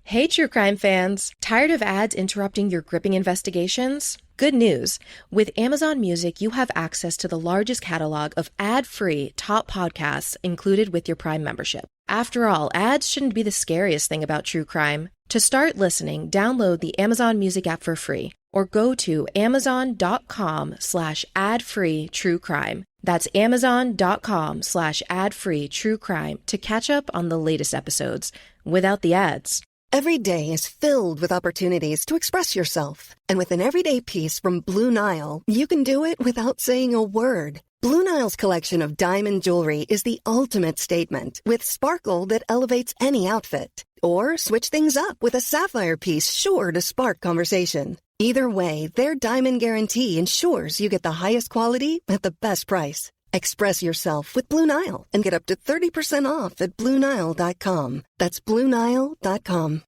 Hey, true crime fans! Tired of ads interrupting your gripping investigations? Good news! With Amazon Music, you have access to the largest catalog of ad-free top podcasts included with your Prime membership. After all, ads shouldn't be the scariest thing about true crime. To start listening, download the Amazon Music app for free or go to amazon.com/ad-free true crime. That's amazon.com/ad-free true crime to catch up on the latest episodes without the ads. Every day is filled with opportunities to express yourself. And with an everyday piece from Blue Nile, you can do it without saying a word. Blue Nile's collection of diamond jewelry is the ultimate statement, with sparkle that elevates any outfit. Or switch things up with a sapphire piece sure to spark conversation. Either way, their diamond guarantee ensures you get the highest quality at the best price. Express yourself with Blue Nile and get up to 30% off at BlueNile.com. That's BlueNile.com.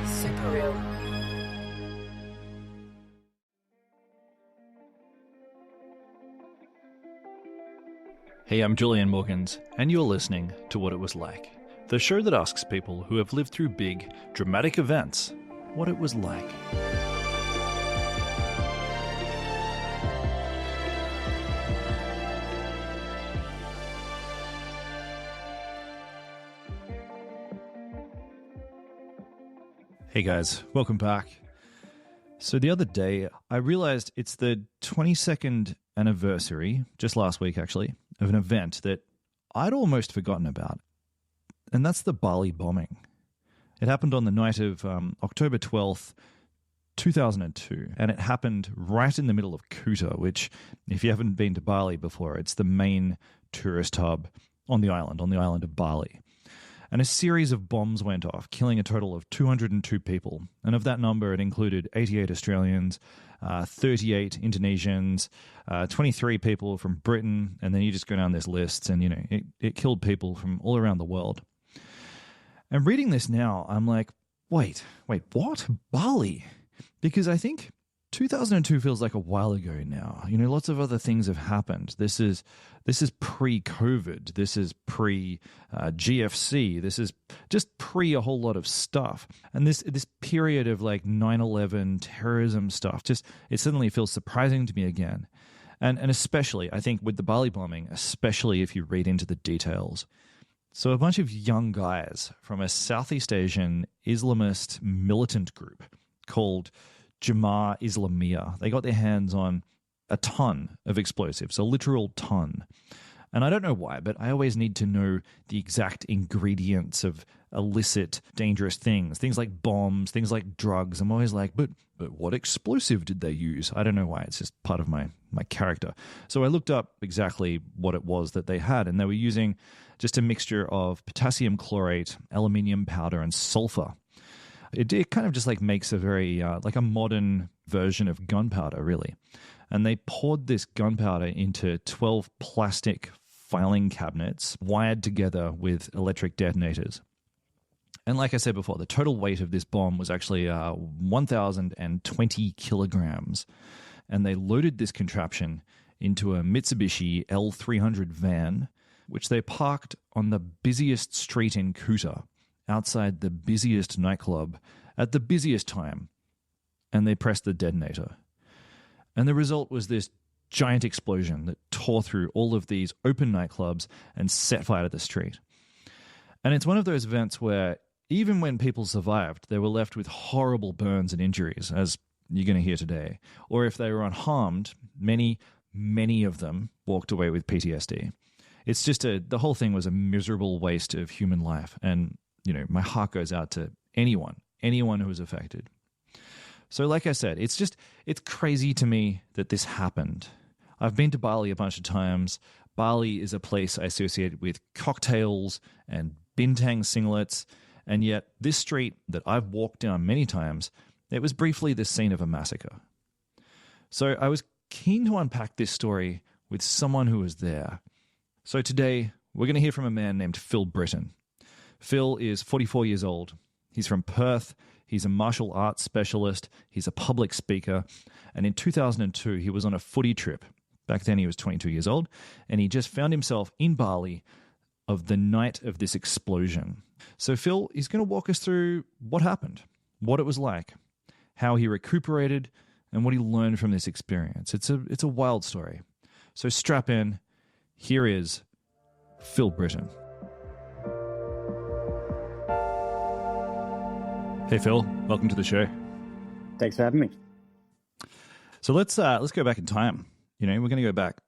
Super real. Hey, I'm Julian Morgans, and you're listening to What It Was Like, the show that asks people who have lived through big, dramatic events what it was like. Hey guys, welcome back. So the other day, I realized it's the 22nd anniversary, just last week actually, of an event that I'd almost forgotten about, and that's the Bali bombing. It happened on the night of October 12th, 2002, and it happened right in the middle of Kuta, which, if you haven't been to Bali before, it's the main tourist hub on the island of Bali. And a series of bombs went off, killing a total of 202 people. And of that number, it included 88 Australians, 38 Indonesians, 23 people from Britain, and then you just go down this list, and it killed people from all around the world. And reading this now, I'm like, wait, what? Bali? Because I think 2002 feels like a while ago now. Lots of other things have happened. This is pre-COVID. This is pre-GFC. This is just pre a whole lot of stuff. And this period of like 9/11 terrorism stuff, it suddenly feels surprising to me again. And especially, I think, with the Bali bombing, especially if you read into the details. So a bunch of young guys from a Southeast Asian Islamist militant group called Jemaah Islamiyah, they got their hands on a ton of explosives, a literal ton. And I don't know why, but I always need to know the exact ingredients of illicit, dangerous things like bombs, things like drugs. I'm always like, but what explosive did they use? I don't know why. It's just part of my character. So I looked up exactly what it was that they had, and they were using just a mixture of potassium chlorate, aluminium powder, and sulfur. It kind of just like makes a very, like a modern version of gunpowder, really. And they poured this gunpowder into 12 plastic filing cabinets wired together with electric detonators. And like I said before, the total weight of this bomb was actually 1,020 kilograms. And they loaded this contraption into a Mitsubishi L300 van, which they parked on the busiest street in Kuta, outside the busiest nightclub at the busiest time, and they pressed the detonator. And the result was this giant explosion that tore through all of these open nightclubs and set fire to the street. And it's one of those events where even when people survived, they were left with horrible burns and injuries, as you're going to hear today. Or if they were unharmed, many of them walked away with PTSD. It's just the whole thing was a miserable waste of human life. And my heart goes out to anyone who was affected. So like I said, it's crazy to me that this happened. I've been to Bali a bunch of times. Bali is a place I associate with cocktails and bintang singlets, and yet this street that I've walked down many times, it was briefly the scene of a massacre. So I was keen to unpack this story with someone who was there. So today, we're going to hear from a man named Phil Britten. Phil is 44 years old. He's from Perth. He's a martial arts specialist. He's a public speaker. And in 2002, he was on a footy trip. Back then, he was 22 years old. And he just found himself in Bali of the night of this explosion. So Phil, he's going to walk us through what happened, what it was like, how he recuperated, and what he learned from this experience. It's a wild story. So strap in. Here is Phil Britten. Hey Phil, welcome to the show. Thanks for having me. So let's go back in time. We're going to go back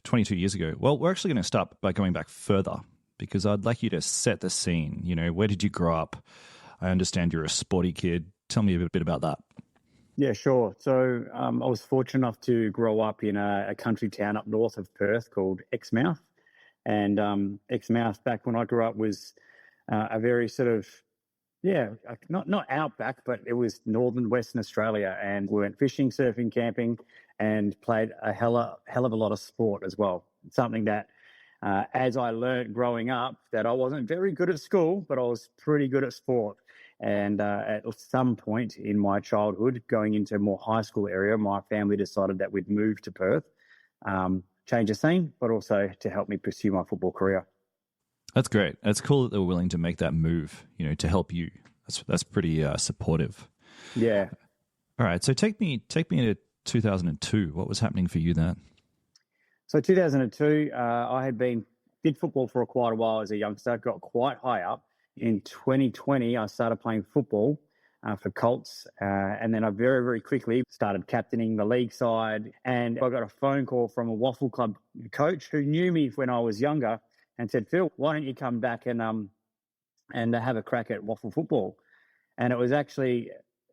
22 years ago. Well, we're actually going to start by going back further because I'd like you to set the scene. Where did you grow up? I understand you're a sporty kid. Tell me a bit about that. Yeah, sure. So I was fortunate enough to grow up in a country town up north of Perth called Exmouth. And Exmouth, back when I grew up, was a very sort of, not outback, but it was northern Western Australia. And we went fishing, surfing, camping, and played a hell of a lot of sport as well. Something that, as I learned growing up, that I wasn't very good at school, but I was pretty good at sport. And at some point in my childhood, going into a more high school area, my family decided that we'd move to Perth, change the scene, but also to help me pursue my football career. That's great. That's cool that they were willing to make that move, to help you. That's pretty supportive. Yeah. All right. So take me into 2002. What was happening for you then? So 2002, I did football for quite a while as a youngster, got quite high up. In 2020, I started playing football for Colts, and then I very, very quickly started captaining the league side. And I got a phone call from a waffle club coach who knew me when I was younger and said, "Phil, why don't you come back and have a crack at waffle football?" And it was actually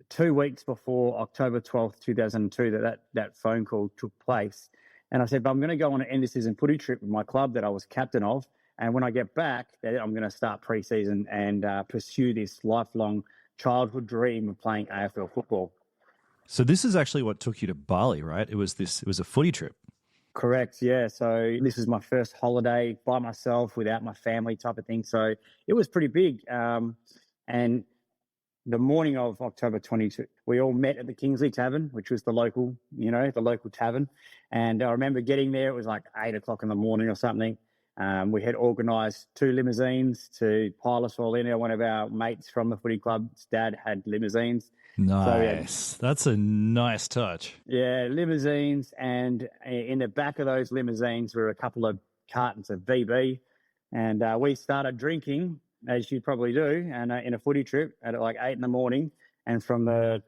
2 weeks before October 12th, 2002 that phone call took place. And I said, "But I'm going to go on an end-of-season footy trip with my club that I was captain of. And when I get back, I'm going to start pre-season and pursue this lifelong childhood dream of playing AFL football." So this is actually what took you to Bali, right? It was a footy trip. Correct, yeah. So this was my first holiday by myself without my family type of thing. So it was pretty big. And the morning of October 22, we all met at the Kingsley Tavern, which was the local tavern. And I remember getting there. It was like 8 o'clock in the morning or something. We had organised 2 limousines to pile us all in. One of our mates from the footy club's dad had limousines. Nice. So that's a nice touch. Yeah, limousines. And in the back of those limousines were a couple of cartons of VB. And we started drinking, as you probably do, and in a footy trip at like 8 in the morning. And from the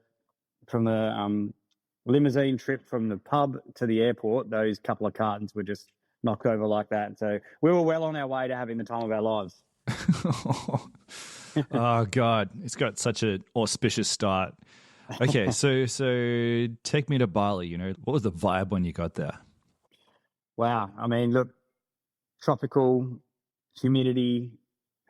limousine trip from the pub to the airport, those couple of cartons were just knocked over like that. So we were well on our way to having the time of our lives. Oh, God. It's got such an auspicious start. Okay, so take me to Bali. What was the vibe when you got there? Wow. I mean, look, tropical, humidity.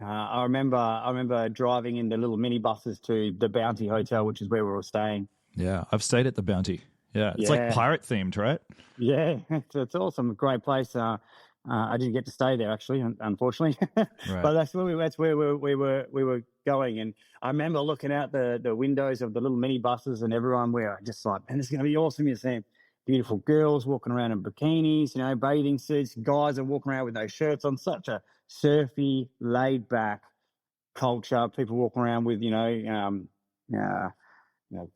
I remember driving in the little minibuses to the Bounty Hotel, which is where we were staying. Yeah, I've stayed at the Bounty. Yeah, it's like pirate themed, right? Yeah, it's awesome. Great place. I didn't get to stay there actually, unfortunately. Right. But that's where we were going. And I remember looking out the windows of the little minibuses, and everyone were just like, "Man, this is going to be awesome." You're seeing beautiful girls walking around in bikinis, bathing suits. Guys are walking around with no shirts on. Such a surfy, laid back culture. People walking around with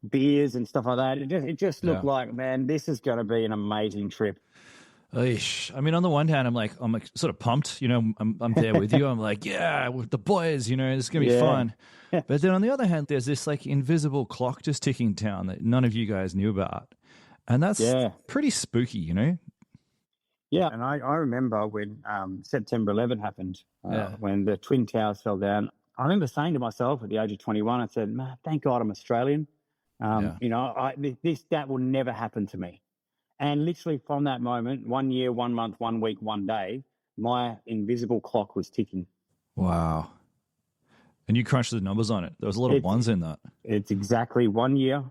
beers and stuff like that. It just looked like, man, this is going to be an amazing trip. Eesh. I mean, on the one hand, I'm like sort of pumped. I'm there with you. I'm like, yeah, with the boys. It's going to be fun. But then on the other hand, there's this like invisible clock just ticking down that none of you guys knew about, and that's pretty spooky. Yeah, and I remember when September 11 happened, when the Twin Towers fell down. I remember saying to myself at the age of 21, I said, "Man, thank God I'm Australian. That will never happen to me." And literally from that moment, 1 year, 1 month, 1 week, 1 day, my invisible clock was ticking. Wow. And you crunched the numbers on it. There was a lot of ones in that. It's exactly 1 year,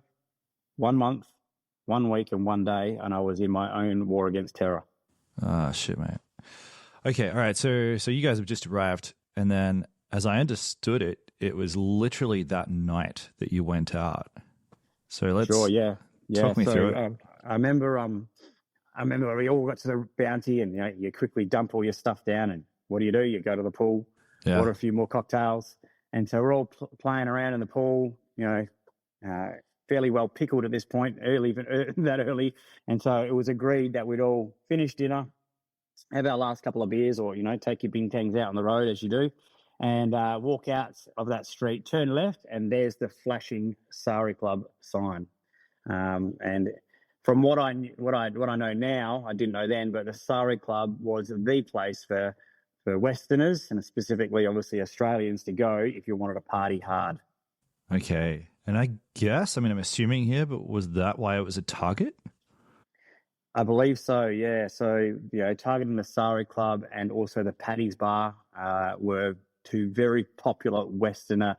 1 month, 1 week, and 1 day, and I was in my own war against terror. Ah, shit, mate. Okay, all right. So you guys have just arrived, and then as I understood it, it was literally that night that you went out. So let's talk me through it. I remember we all got to the Bounty, and you quickly dump all your stuff down, and what do? You go to the pool, order a few more cocktails. And so we're all playing around in the pool, fairly well pickled at this point, that early. And so it was agreed that we'd all finish dinner, have our last couple of beers, or, take your bintangs out on the road as you do, and walk out of that street, turn left, and there's the flashing Sari Club sign. And from what I know now, I didn't know then, but the Sari Club was the place for Westerners, and specifically, obviously, Australians, to go if you wanted to party hard. Okay. And I guess, I'm assuming here, but was that why it was a target? I believe so, yeah. So, targeting the Sari Club and also the Paddy's Bar were two very popular Westerner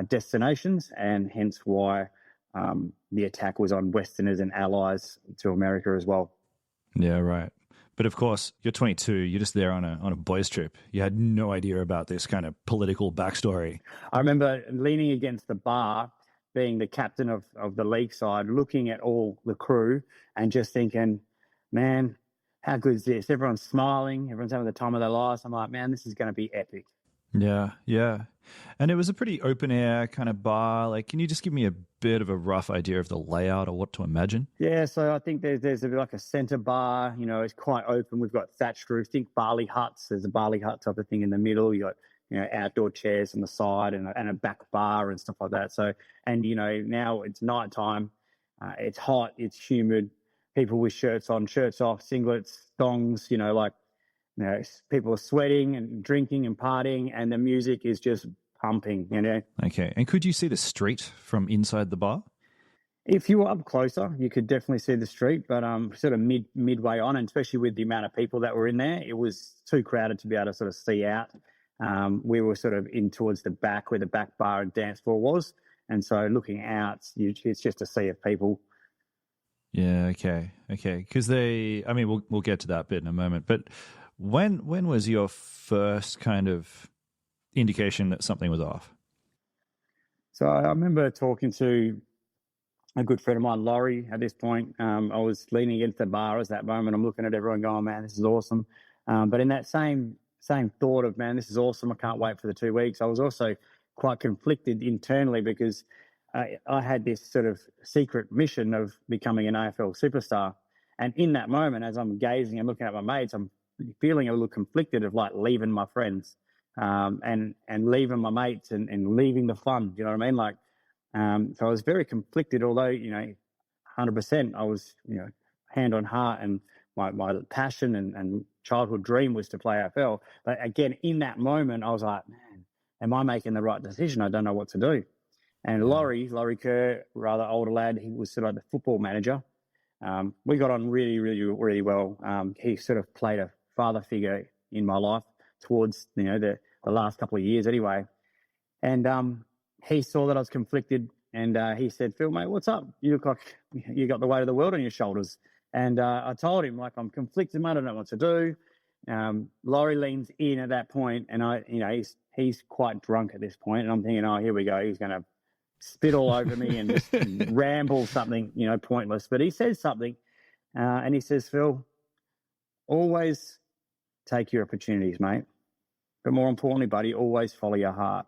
destinations, and hence why the attack was on Westerners and allies to America as well. Yeah, right. But of course, you're 22. You're just there on a boys' trip. You had no idea about this kind of political backstory. I remember leaning against the bar, being the captain of the league side, looking at all the crew and just thinking, man, how good is this? Everyone's smiling. Everyone's having the time of their lives. I'm like, man, this is going to be epic. Yeah, yeah. And it was a pretty open air kind of bar. Like, can you just give me a bit of a rough idea of the layout or what to imagine? Yeah, so I think there's like a centre bar, it's quite open. We've got thatched roof. Think Bali huts. There's a Bali hut type of thing in the middle. You got, outdoor chairs on the side and a back bar and stuff like that. So, and, now it's nighttime. It's hot. It's humid. People with shirts on, shirts off, singlets, thongs, people are sweating and drinking and partying, and the music is just pumping, Okay. And could you see the street from inside the bar? If you were up closer, you could definitely see the street, but sort of midway on, and especially with the amount of people that were in there, it was too crowded to be able to sort of see out. We were sort of in towards the back where the back bar and dance floor was, and so looking out, it's just a sea of people. Yeah, okay. Because we'll get to that bit in a moment, but when was your first kind of indication that something was off? So I remember talking to a good friend of mine, Laurie, at this point. I was leaning against the bar at that moment. I'm looking at everyone going, man, this is awesome. But in that same thought of, man, this is awesome, I can't wait for the 2 weeks, I was also quite conflicted internally because I had this sort of secret mission of becoming an AFL superstar. And in that moment, as I'm gazing and looking at my mates, I'm feeling a little conflicted of like leaving my friends and leaving my mates and leaving the fun. You know what I mean? Like, so I was very conflicted, although, 100% I was, hand on heart, and my passion and childhood dream was to play AFL. But again, in that moment, I was like, man, am I making the right decision? I don't know what to do. And Laurie Kerr, rather older lad, he was sort of like the football manager. We got on really, really, really well. He sort of played a father figure in my life towards, the last couple of years anyway. And he saw that I was conflicted, and he said, Phil, mate, what's up? You look like you got the weight of the world on your shoulders. And I told him, like, I'm conflicted, mate, I don't know what to do. Laurie leans in at that point, and he's quite drunk at this point, and I'm thinking, oh, here we go. He's going to spit all over me and just ramble something, pointless. But he says something, and he says, Phil, always take your opportunities, mate. But more importantly, buddy, always follow your heart.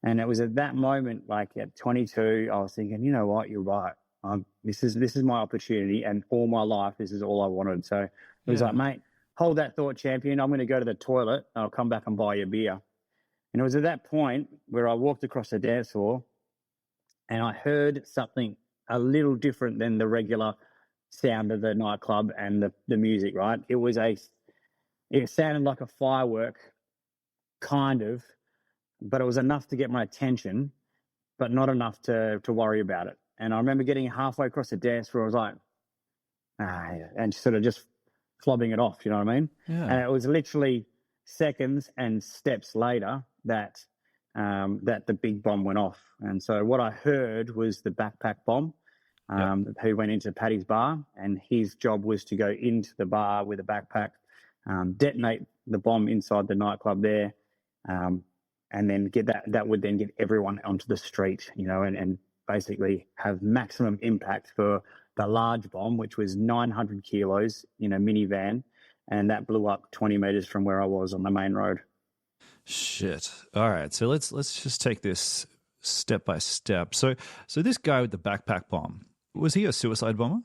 And it was at that moment, like at 22, I was thinking, you know what, you're right. This is my opportunity, and all my life, this is all I wanted. So it was like, mate, hold that thought, champion. I'm going to go to the toilet, and I'll come back and buy you a beer. And it was at that point where I walked across the dance floor, and I heard something a little different than the regular sound of the nightclub and the music, right? It sounded like a firework, kind of, but it was enough to get my attention, but not enough to worry about it. And I remember getting halfway across the dance floor, I was like, and sort of just flobbing it off, you know what I mean? Yeah. And it was literally seconds and steps later that the big bomb went off. And so what I heard was the backpack bomb, who went into Paddy's bar, and his job was to go into the bar with a backpack, detonate the bomb inside the nightclub there, and then get that would then get everyone onto the street, and basically have maximum impact for the large bomb, which was 900 kilos in a minivan, and that blew up 20 meters from where I was on the main road. Shit. All right. So let's just take this step by step. So this guy with the backpack bomb, was he a suicide bomber?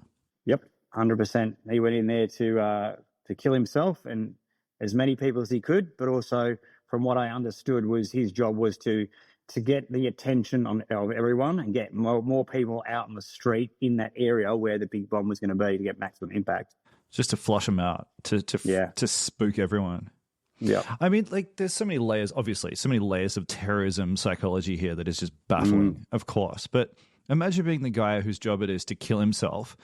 Yep, 100%. He went in there to kill himself and as many people as he could, but also, from what I understood, was his job was to get the attention of everyone and get more people out on the street in that area where the big bomb was going to be to get maximum impact. Just to flush them out, to spook everyone. Yeah. I mean, like, there's so many layers, obviously, so many layers of terrorism psychology here that is just baffling, of course. But imagine being the guy whose job it is to kill himself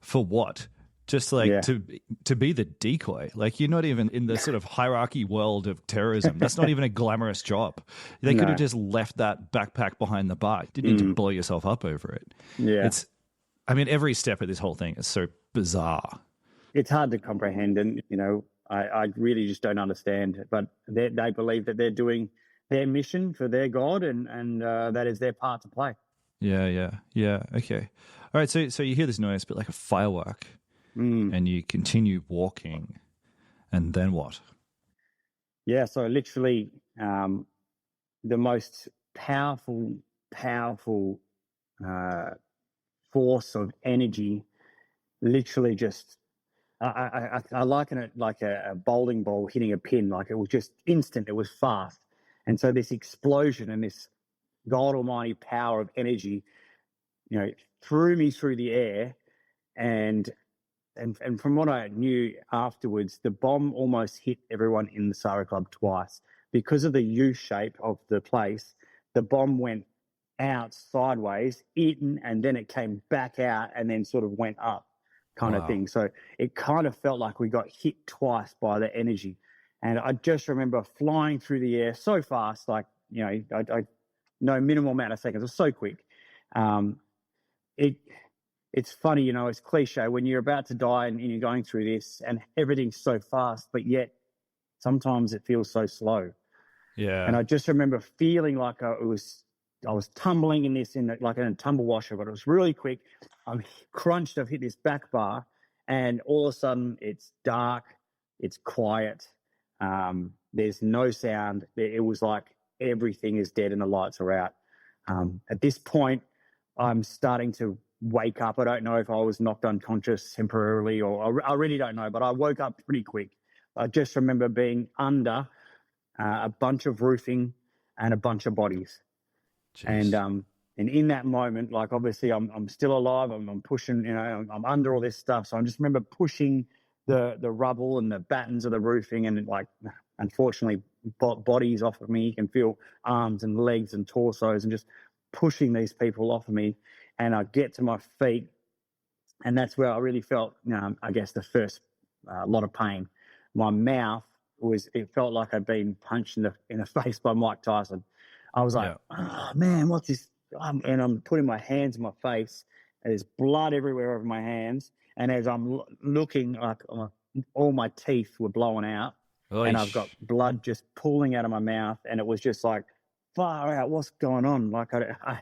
for what? Just like to be the decoy. Like, you're not even in the sort of hierarchy world of terrorism. That's not even a glamorous job. They could have just left that backpack behind the bar. You didn't need to blow yourself up over it. Yeah. Every step of this whole thing is so bizarre. It's hard to comprehend, and, I really just don't understand. But they believe that they're doing their mission for their God, and that is their part to play. Yeah. Okay. All right. So you hear this noise, a bit like a firework, and you continue walking, and then what? Yeah. So literally, the most powerful force of energy, literally just. I liken it like a bowling ball hitting a pin. Like, it was just instant. It was fast. And so this explosion and this God almighty power of energy, threw me through the air. And from what I knew afterwards, the bomb almost hit everyone in the Sara Club twice. Because of the U shape of the place, the bomb went out sideways, eaten, and then it came back out and then sort of went up. Kind of thing. So it kind of felt like we got hit twice by the energy. And I just remember flying through the air so fast, like, I no minimal amount of seconds. It was so quick. It's funny, it's cliche when you're about to die and you're going through this and everything's so fast, but yet sometimes it feels so slow. Yeah. And I just remember feeling like I was tumbling in a tumble washer, but it was really quick. I'm crunched. I've hit this back bar, and all of a sudden it's dark. It's quiet. There's no sound. It was like everything is dead and the lights are out. At this point, I'm starting to wake up. I don't know if I was knocked unconscious temporarily, or I really don't know, but I woke up pretty quick. I just remember being under a bunch of roofing and a bunch of bodies. Jeez. And in that moment, like, obviously I'm still alive. I'm pushing, I'm under all this stuff. So I just remember pushing the rubble and the battens of the roofing, and, like, unfortunately bodies off of me. You can feel arms and legs and torsos, and just pushing these people off of me. And I get to my feet, and that's where I really felt, I guess, the first lot of pain. My mouth it felt like I'd been punched in the face by Mike Tyson. I was like, oh, man, what's this? And I'm putting my hands in my face, and there's blood everywhere over my hands. And as I'm looking, like, all my teeth were blowing out. Oish. And I've got blood just pooling out of my mouth. And it was just like, far out, what's going on? Like, I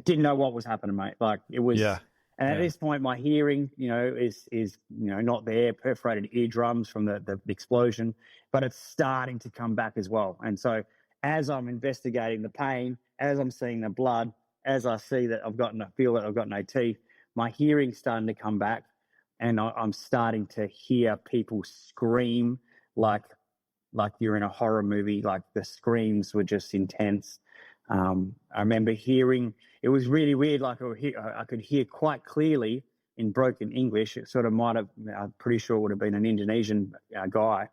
didn't know what was happening, mate. Like, it was. Yeah. And at this point, my hearing, is not there, perforated eardrums from the explosion, but it's starting to come back as well. And so, as I'm investigating the pain, as I'm seeing the blood, as I see that feel that I've got no teeth, my hearing's starting to come back, and I'm starting to hear people scream like you're in a horror movie. Like, the screams were just intense. I remember hearing, it was really weird. Like, I could hear quite clearly in broken English. It sort of I'm pretty sure it would have been an Indonesian guy,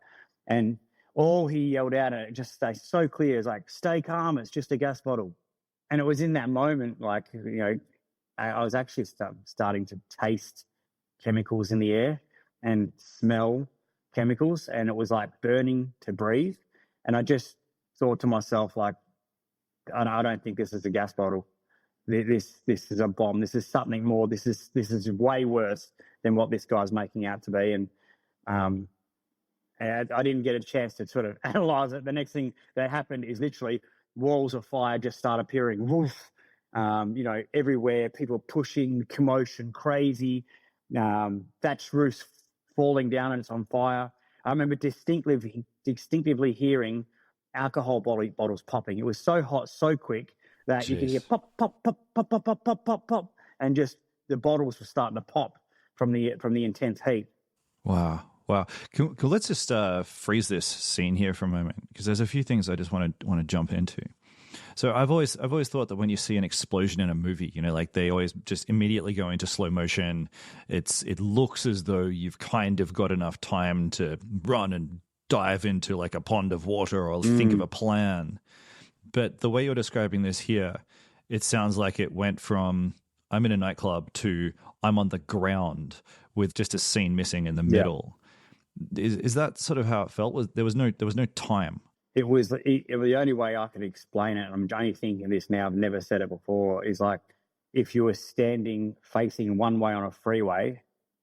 and all he yelled out, and it just stayed so clear, is like, stay calm, it's just a gas bottle. And it was in that moment, like, I was actually starting to taste chemicals in the air and smell chemicals, and it was like burning to breathe. And I just thought to myself, like, I don't think this is a gas bottle. This is a bomb. This is something more. This is way worse than what this guy's making out to be. And I didn't get a chance to sort of analyze it. The next thing that happened is literally walls of fire just start appearing. Woof, everywhere. People pushing, commotion, crazy. Thatched roofs falling down and it's on fire. I remember distinctively hearing alcohol bottles popping. It was so hot, so quick that you could hear pop, pop, pop, pop, pop, pop, pop, pop, pop, and just the bottles were starting to pop from the intense heat. Wow. Cool. Let's just freeze this scene here for a moment, because there's a few things I just want to jump into. So I've always thought that when you see an explosion in a movie, like they always just immediately go into slow motion. It looks as though you've kind of got enough time to run and dive into like a pond of water or think of a plan. But the way you're describing this here, it sounds like it went from I'm in a nightclub to I'm on the ground with just a scene missing in the middle. Is that sort of how it felt? There was no time. It was the only way I could explain it. I'm only thinking this now. I've never said it before. Is like if you were standing facing one way on a freeway,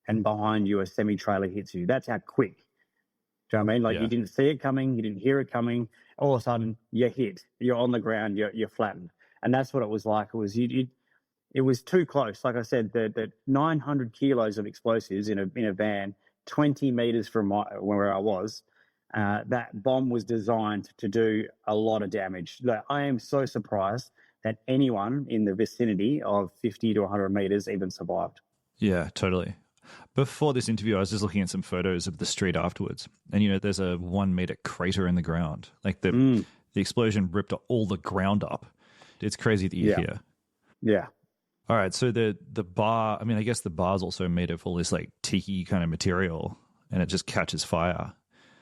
and behind you a semi trailer hits you. That's how quick. Do you know what I mean? Like you didn't see it coming, you didn't hear it coming. All of a sudden, you're hit. You're on the ground. You're flattened, and that's what it was like. It was it was too close. Like I said, the 900 kilos of explosives in a van, 20 meters from where I was. That bomb was designed to do a lot of damage. I am so surprised that anyone in the vicinity of 50 to 100 meters even survived. Yeah, totally. Before this interview, I was just looking at some photos of the street afterwards. And, there's a 1 meter crater in the ground. Like the explosion ripped all the ground up. It's crazy that you're here. Yeah. All right. So the bar, I guess the bar's also made of all this like tiki kind of material, and it just catches fire.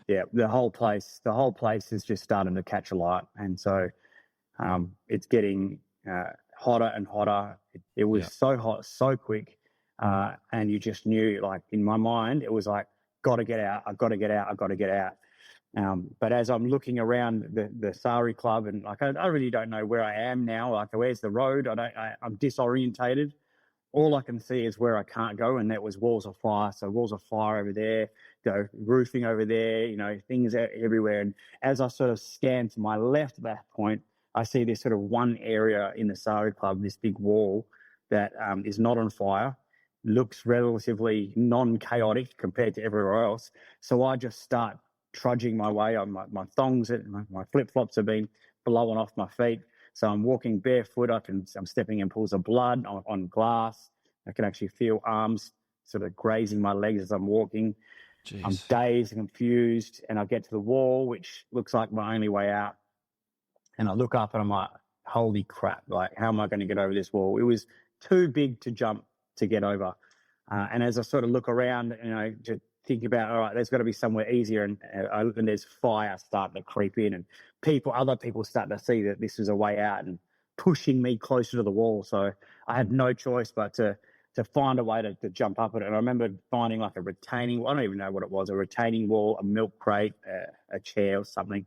Yeah, the whole place is just starting to catch a light, and so it's getting hotter and hotter. It was so hot, so quick, and you just knew, like in my mind, it was like, got to get out. I've got to get out. I've got to get out. But as I'm looking around the Sari Club, and like I really don't know where I am now. Like, where's the road? I'm disorientated. All I can see is where I can't go, and that was walls of fire. So walls of fire over there, roofing over there, things everywhere. And as I sort of scan to my left at that point, I see this sort of one area in the Sari Club, this big wall that is not on fire, looks relatively non-chaotic compared to everywhere else. So I just start trudging my way. My thongs, my flip-flops have been blowing off my feet. So I'm walking barefoot. I'm stepping in pools of blood on glass. I can actually feel arms sort of grazing my legs as I'm walking. Jeez. I'm dazed and confused, and I get to the wall, which looks like my only way out. And I look up and I'm like, holy crap, like, how am I going to get over this wall? It was too big to jump to get over. And as I sort of look around, to think about, all right, there's got to be somewhere easier. And there's fire starting to creep in, and other people starting to see that this is a way out and pushing me closer to the wall. So I had no choice but to find a way to jump up it. And I remember finding like a retaining, I don't even know what it was, a retaining wall, a milk crate, a chair or something,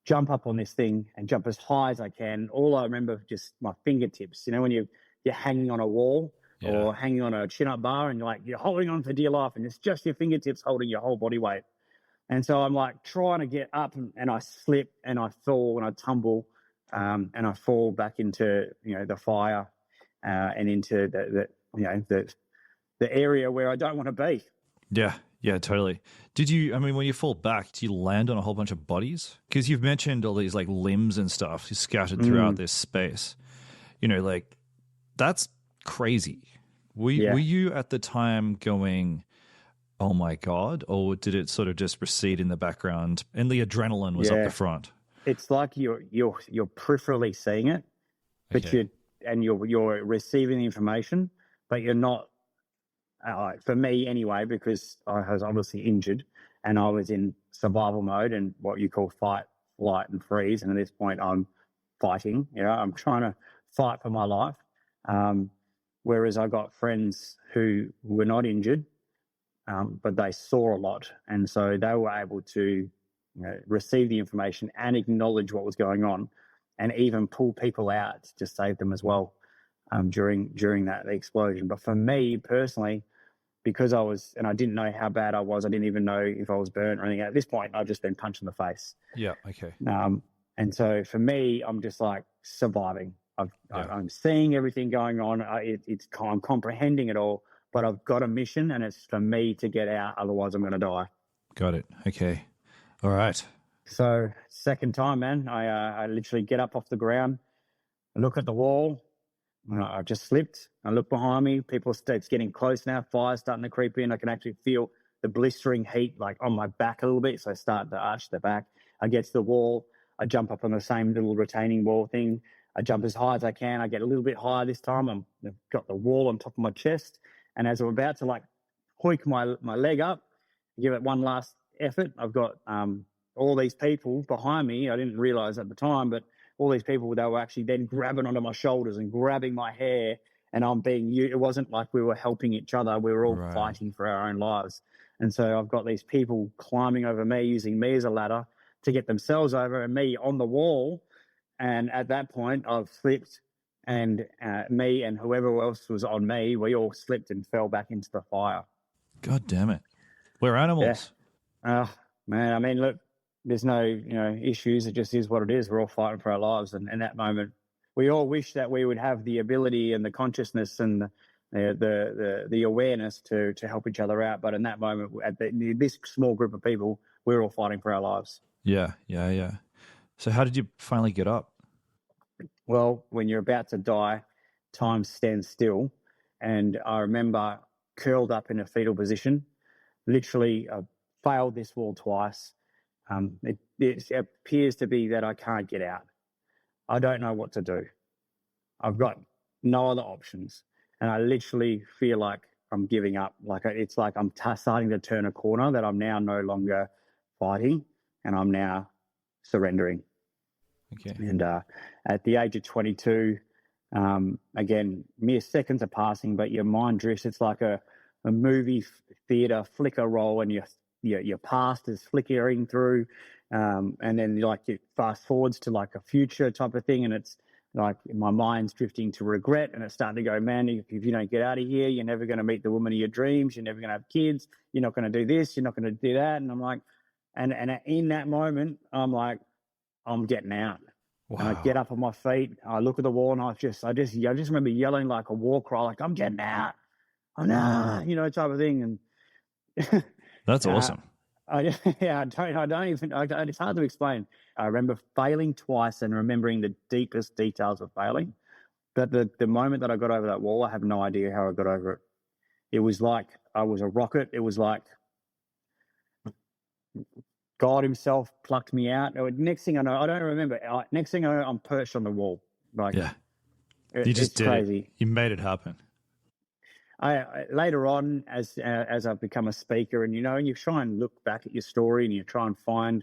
jump up on this thing and jump as high as I can. All I remember, just my fingertips, when you're hanging on a wall or hanging on a chin-up bar, and you're holding on for dear life, and it's just your fingertips holding your whole body weight. And so I'm like trying to get up, and I slip and I fall and I tumble, and I fall back into, the fire and into the area where I don't want to be. Yeah, totally. Did you, when you fall back, do you land on a whole bunch of bodies? Because you've mentioned all these like limbs and stuff scattered throughout this space. That's crazy. Were you at the time going, oh my God, or did it sort of just recede in the background and the adrenaline was up the front? It's like you're peripherally seeing it, but you're receiving the information, but you're not. For me anyway, because I was obviously injured and I was in survival mode and what you call fight, flight, and freeze. And at this point, I'm fighting. I'm trying to fight for my life. Whereas I got friends who were not injured, but they saw a lot, and so they were able to receive the information and acknowledge what was going on, and even pull people out to save them as well during that explosion. But for me personally, because I didn't know how bad I was, I didn't even know if I was burnt or anything. At this point, I've just been punched in the face. Yeah, okay. And so for me, I'm just like surviving. I'm seeing everything going on. I'm comprehending it all, but I've got a mission, and it's for me to get out. Otherwise, I'm going to die. Got it. Okay. All right. So second time, man, I literally get up off the ground, I look at the wall. I've just slipped. I look behind me. It's getting close now. Fire's starting to creep in. I can actually feel the blistering heat like on my back a little bit. So I start to arch the back. I get to the wall. I jump up on the same little retaining wall thing. I jump as high as I can. I get a little bit higher this time. I've got the wall on top of my chest. And as I'm about to like hoik my leg up, give it one last effort, I've got all these people behind me. I didn't realize at the time, but all these people, they were actually then grabbing onto my shoulders and grabbing my hair. And it wasn't like we were helping each other. We were all fighting for our own lives. And so I've got these people climbing over me, using me as a ladder to get themselves over, and me on the wall. And at that point, I've slipped, and me and whoever else was on me, we all slipped and fell back into the fire. God damn it. We're animals. Yeah. Man, I mean, look, there's no, issues. It just is what it is. We're all fighting for our lives. And in that moment, we all wish that we would have the ability and the consciousness and the awareness to help each other out. But in that moment, this small group of people, we're all fighting for our lives. Yeah. So how did you finally get up? Well, when you're about to die, time stands still. And I remember curled up in a fetal position, literally failed this wall twice. It appears to be that I can't get out. I don't know what to do. I've got no other options. And I literally feel like I'm giving up. It's like I'm starting to turn a corner, that I'm now no longer fighting and I'm now surrendering. Okay. And at the age of 22, again, mere seconds are passing, but your mind drifts. It's like a movie theater flicker roll, and your past is flickering through, and then it fast forwards to like a future type of thing, and it's like my mind's drifting to regret, and it's starting to go, man, if you don't get out of here, you're never going to meet the woman of your dreams, you're never going to have kids, you're not going to do this, you're not going to do that. And I'm like, and in that moment, I'm like, I'm getting out. Wow. And I get up on my feet, I look at the wall, and I just remember yelling like a war cry, like, I'm getting out. Oh no, type of thing. And that's awesome. It's hard to explain. I remember failing twice and remembering the deepest details of failing. But the moment that I got over that wall, I have no idea how I got over it. It was like I was a rocket. It was like God himself plucked me out. Next thing I know, I don't remember. Next thing I know, I'm perched on the wall. You just did crazy. It. You made it happen. I later on, as I've become a speaker, and you try and look back at your story, and you try and find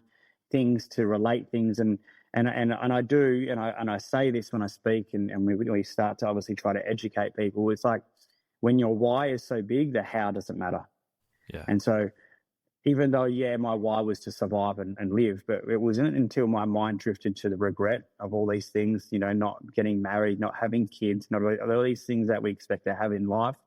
things to relate things, and I do, and I say this when I speak, and we start to obviously try to educate people. It's like when your why is so big, the how doesn't matter. Yeah. And so, even though my why was to survive and live, but it wasn't until my mind drifted to the regret of all these things, not getting married, not having kids, not all these things that we expect to have in life.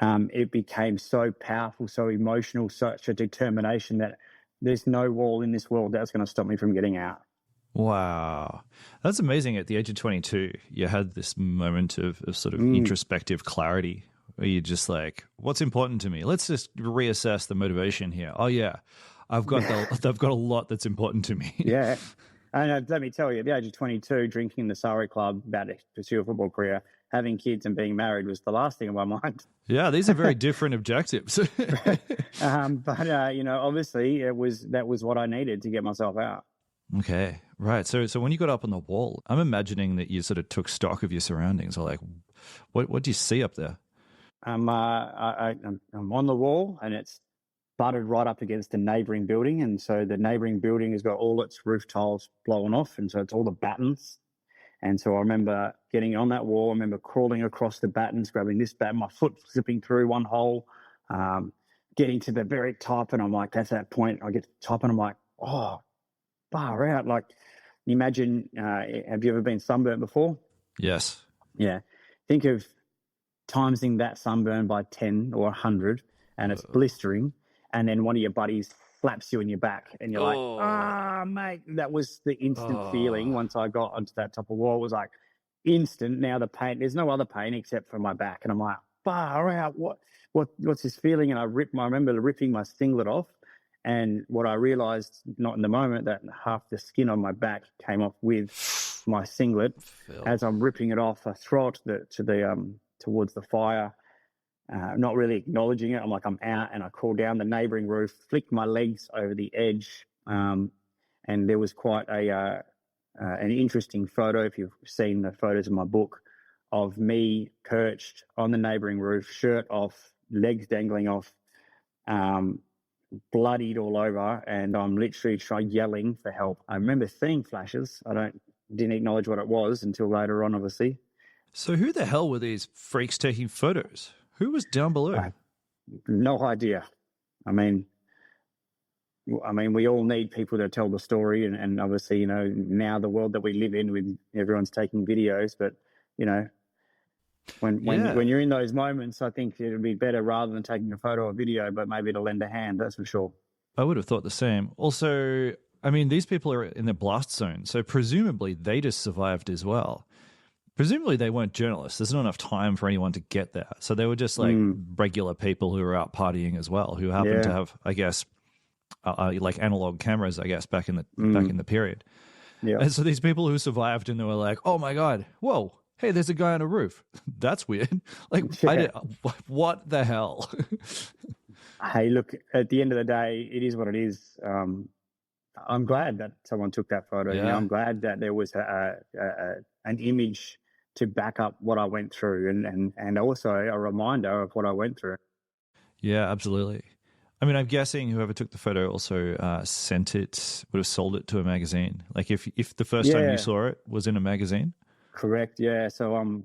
It became so powerful, so emotional, such a determination that there's no wall in this world that's going to stop me from getting out. Wow. That's amazing. At the age of 22, you had this moment of sort of introspective clarity where you're just like, what's important to me? Let's just reassess the motivation here. Oh, yeah, I've got a lot that's important to me. Yeah. And let me tell you, at the age of 22, drinking in the Surrey club, about to pursue a football career, having kids and being married was the last thing on my mind. Yeah, these are very different objectives. But obviously that was what I needed to get myself out. Okay, right. So when you got up on the wall, I'm imagining that you sort of took stock of your surroundings. Or like, what do you see up there? I'm on the wall, and it's butted right up against a neighbouring building, and so the neighbouring building has got all its roof tiles blown off, and so it's all the battens. And so I remember getting on that wall. I remember crawling across the battens, grabbing this batten, my foot slipping through one hole, getting to the very top, and I'm like, that's that point. I get to the top, and I'm like, oh, far out. Like, imagine, have you ever been sunburnt before? Yes. Yeah. Think of timesing that sunburn by 10 or 100, and it's blistering, and then one of your buddies slaps you in your back, and you're like, mate. That was the instant feeling once I got onto that top of the wall. It was like instant. Now the pain, there's no other pain except for my back, and I'm like, far out. What's this feeling? And I remember ripping my singlet off. And what I realized, not in the moment, that half the skin on my back came off with my singlet. Phil. As I'm ripping it off, I throw it towards the fire, not really acknowledging it. I'm out, and I crawl down the neighbouring roof, flick my legs over the edge, and there was quite an interesting photo, if you've seen the photos in my book, of me perched on the neighbouring roof, shirt off, legs dangling off, bloodied all over, and I'm literally yelling for help. I remember seeing flashes. Didn't acknowledge what it was until later on, obviously. So who the hell were these freaks taking photos? Who was down below? No idea. I mean, we all need people to tell the story, and obviously, now the world that we live in, with everyone's taking videos, but when you're in those moments, I think it would be better, rather than taking a photo or video, but maybe to lend a hand. That's for sure. I would have thought the same. Also, I mean, these people are in the blast zone, so presumably they just survived as well. Presumably they weren't journalists. There's not enough time for anyone to get there. So they were just like regular people who were out partying as well, who happened to have, I guess, like analog cameras, I guess, back in the period. Yeah. And so these people who survived, and they were like, "Oh my God, whoa, hey, there's a guy on a roof. That's weird. Like, what the hell?" Hey, look, at the end of the day, it is what it is. I'm glad that someone took that photo. Yeah. I'm glad that there was an image to back up what I went through, and also a reminder of what I went through. Yeah, absolutely. I mean, I'm guessing whoever took the photo also would have sold it to a magazine. Like if the first time you saw it was in a magazine? Correct, yeah. So I'm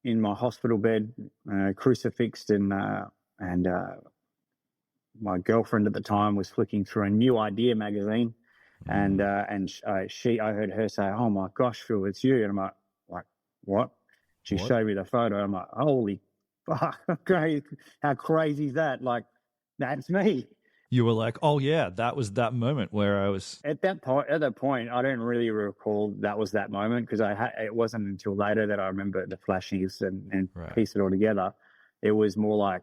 in my hospital bed, crucifixed, and my girlfriend at the time was flicking through a New Idea magazine, and I heard her say, "Oh my gosh, Phil, it's you." And I'm like, what? She showed me the photo. I'm like, holy fuck, how crazy is that? Like, that's me. You were like, oh yeah, that was that moment where I was at that point. At that point, I don't really recall that was that moment, because it wasn't until later that I remember the flashes and piece it all together. It was more like,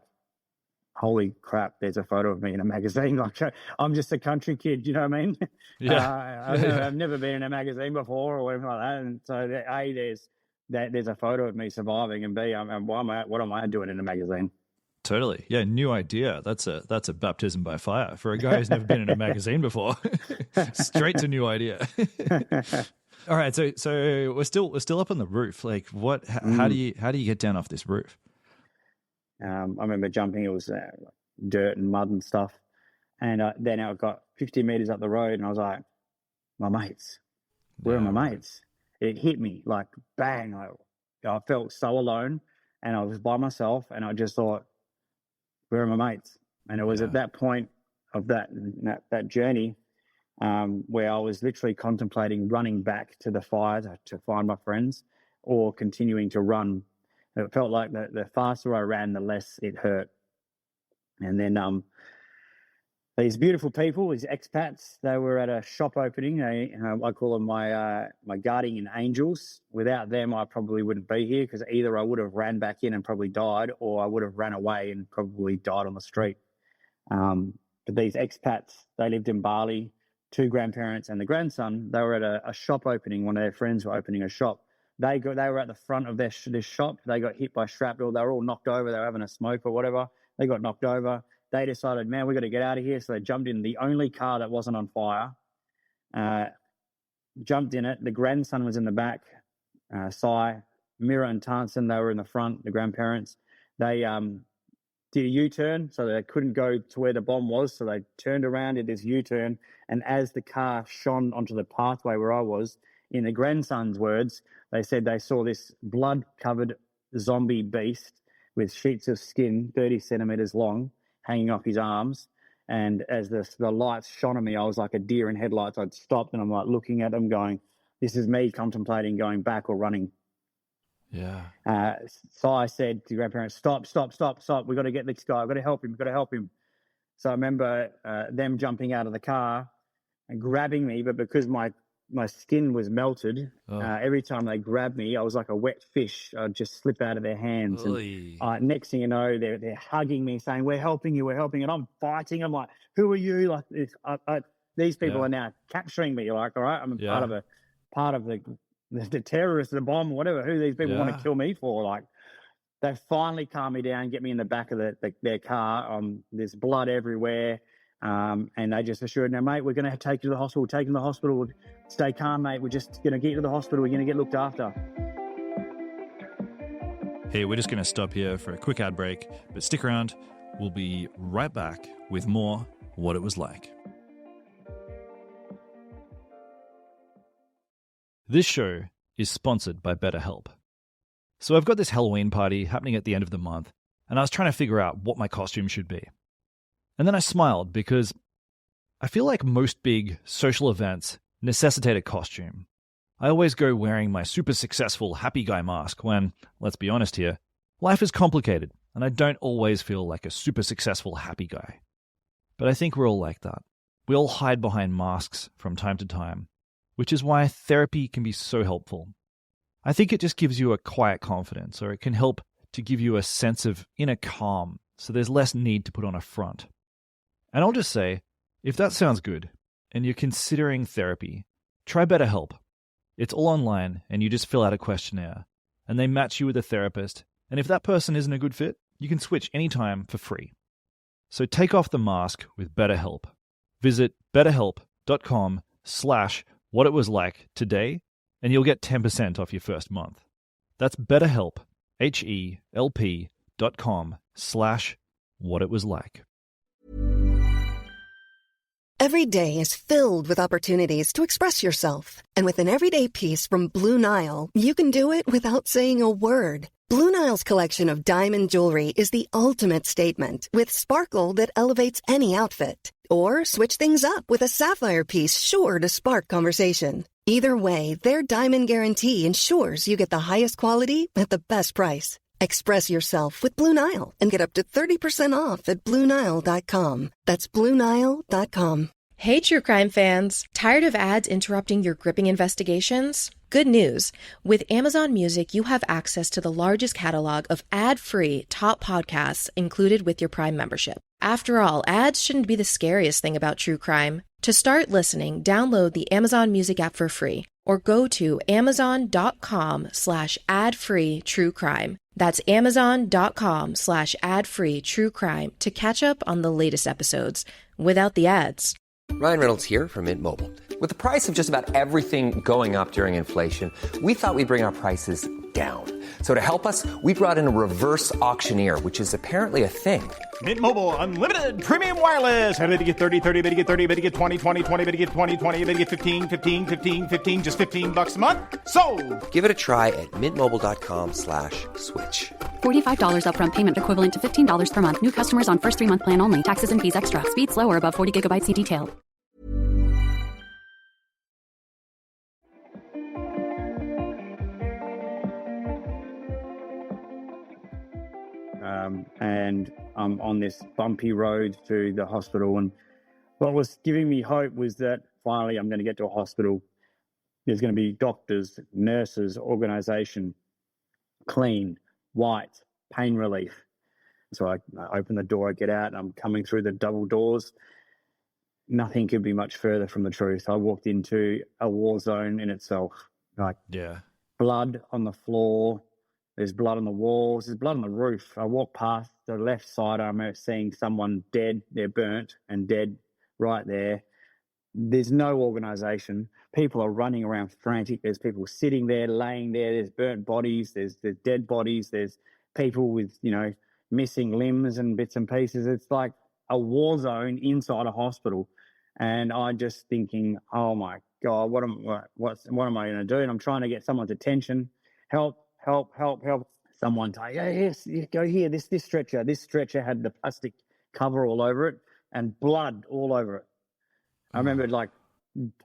holy crap, there's a photo of me in a magazine. Like, I'm just a country kid, you know what I mean? Yeah. I've never been in a magazine before or anything like that. And so, there's a photo of me surviving, and B, what am I doing in a magazine? Totally. Yeah, New Idea. That's a baptism by fire for a guy who's never been in a magazine before. Straight to New Idea. All right, so we're still up on the roof. Like, how do you get down off this roof? I remember jumping. It was dirt and mud and stuff. And then I got 50 meters up the road, and I was like, my mates, where are my mates? It hit me like bang. I felt so alone, and I was by myself, and I just thought, where are my mates? And it was at that point of that journey where I was literally contemplating running back to the fire to find my friends, or continuing to run. It felt like the faster I ran, the less it hurt. And then these beautiful people, these expats, they were at a shop opening. I call them my guardian angels. Without them, I probably wouldn't be here, because either I would have ran back in and probably died, or I would have ran away and probably died on the street. But these expats, they lived in Bali, 2 grandparents and the grandson. They were at a shop opening. One of their friends were opening a shop. They were at the front of this shop. They got hit by shrapnel. They were all knocked over. They were having a smoke or whatever. They got knocked over. They decided, man, we got to get out of here. So they jumped in the only car that wasn't on fire. Jumped in it. The grandson was in the back. Sai, Mira, and Tansen, they were in the front. The grandparents. They did a U-turn, so they couldn't go to where the bomb was. So they turned around, did this U-turn, and as the car shone onto the pathway where I was, in the grandson's words, they said they saw this blood-covered zombie beast with sheets of skin 30 centimeters long hanging off his arms. And as the lights shone on me, I was like a deer in headlights. I'd stopped, and I'm like looking at them going, this is me contemplating going back or running. Yeah. So I said to grandparents, stop. We've got to get this guy. We've got to help him. So I remember them jumping out of the car and grabbing me, but because my my skin was melted. Oh. Every time they grabbed me, I was like a wet fish. I'd just slip out of their hands. And next thing you know, they're hugging me, saying, "We're helping you, we're helping." And I'm fighting. I'm like, "Who are you?" Like these people are now capturing me. Like, all right, I'm part of the terrorists, the bomb, whatever. Who these people want to kill me for? Like, they finally calm me down, get me in the back of their car. There's blood everywhere. And they just assured, "Now, mate, we're going to take you to the hospital. Take you to the hospital. Stay calm, mate. We're just going to get you to the hospital. We're going to get looked after." Hey, we're just going to stop here for a quick ad break, but stick around. We'll be right back with more What It Was Like. This show is sponsored by BetterHelp. So I've got this Halloween party happening at the end of the month, and I was trying to figure out what my costume should be. And then I smiled because I feel like most big social events necessitate a costume. I always go wearing my super successful happy guy mask when, let's be honest here, life is complicated and I don't always feel like a super successful happy guy. But I think we're all like that. We all hide behind masks from time to time, which is why therapy can be so helpful. I think it just gives you a quiet confidence, or it can help to give you a sense of inner calm, so there's less need to put on a front. And I'll just say, if that sounds good, and you're considering therapy, try BetterHelp. It's all online, and you just fill out a questionnaire, and they match you with a therapist, and if that person isn't a good fit, you can switch anytime for free. So take off the mask with BetterHelp. Visit betterhelp.com/whatitwaslike today, and you'll get 10% off your first month. That's BetterHelp, HELP.com/whatitwaslike. Every day is filled with opportunities to express yourself. And with an everyday piece from Blue Nile, you can do it without saying a word. Blue Nile's collection of diamond jewelry is the ultimate statement, with sparkle that elevates any outfit. Or switch things up with a sapphire piece sure to spark conversation. Either way, their diamond guarantee ensures you get the highest quality at the best price. Express yourself with Blue Nile and get up to 30% off at BlueNile.com. That's BlueNile.com. Hey, true crime fans. Tired of ads interrupting your gripping investigations? Good news. With Amazon Music, you have access to the largest catalog of ad-free top podcasts included with your Prime membership. After all, ads shouldn't be the scariest thing about true crime. To start listening, download the Amazon Music app for free or go to amazon.com/ad-free true crime. That's amazon.com/ad-free true crime to catch up on the latest episodes without the ads. Ryan Reynolds here from Mint Mobile. With the price of just about everything going up during inflation, we thought we'd bring our prices down. So to help us, we brought in a reverse auctioneer, which is apparently a thing. Mint Mobile Unlimited Premium Wireless. How to get 30, 30, bit to get 30, bit to get 20, 20, 20, bit to get 20, 20, bit to get 15, 15, 15, 15, just $15 a month? Sold! Give it a try at mintmobile.com/switch. $45 upfront payment equivalent to $15 per month. New customers on first 3-month plan only. Taxes and fees extra. Speed slower above 40 gigabytes per detail. And I'm on this bumpy road to the hospital. And what was giving me hope was that finally I'm going to get to a hospital. There's going to be doctors, nurses, organisation, clean, white, pain relief. So I open the door, I get out, and I'm coming through the double doors. Nothing could be much further from the truth. I walked into a war zone in itself. Like blood on the floor. There's blood on the walls. There's blood on the roof. I walk past the left side. I'm seeing someone dead. They're burnt and dead right there. There's no organisation. People are running around frantic. There's people sitting there, laying there. There's burnt bodies. There's dead bodies. There's people with, missing limbs and bits and pieces. It's like a war zone inside a hospital. And I'm just thinking, oh my God, what am I going to do? And I'm trying to get someone's attention. Help. Someone say, yes, go here. This stretcher. This stretcher had the plastic cover all over it and blood all over it. I remember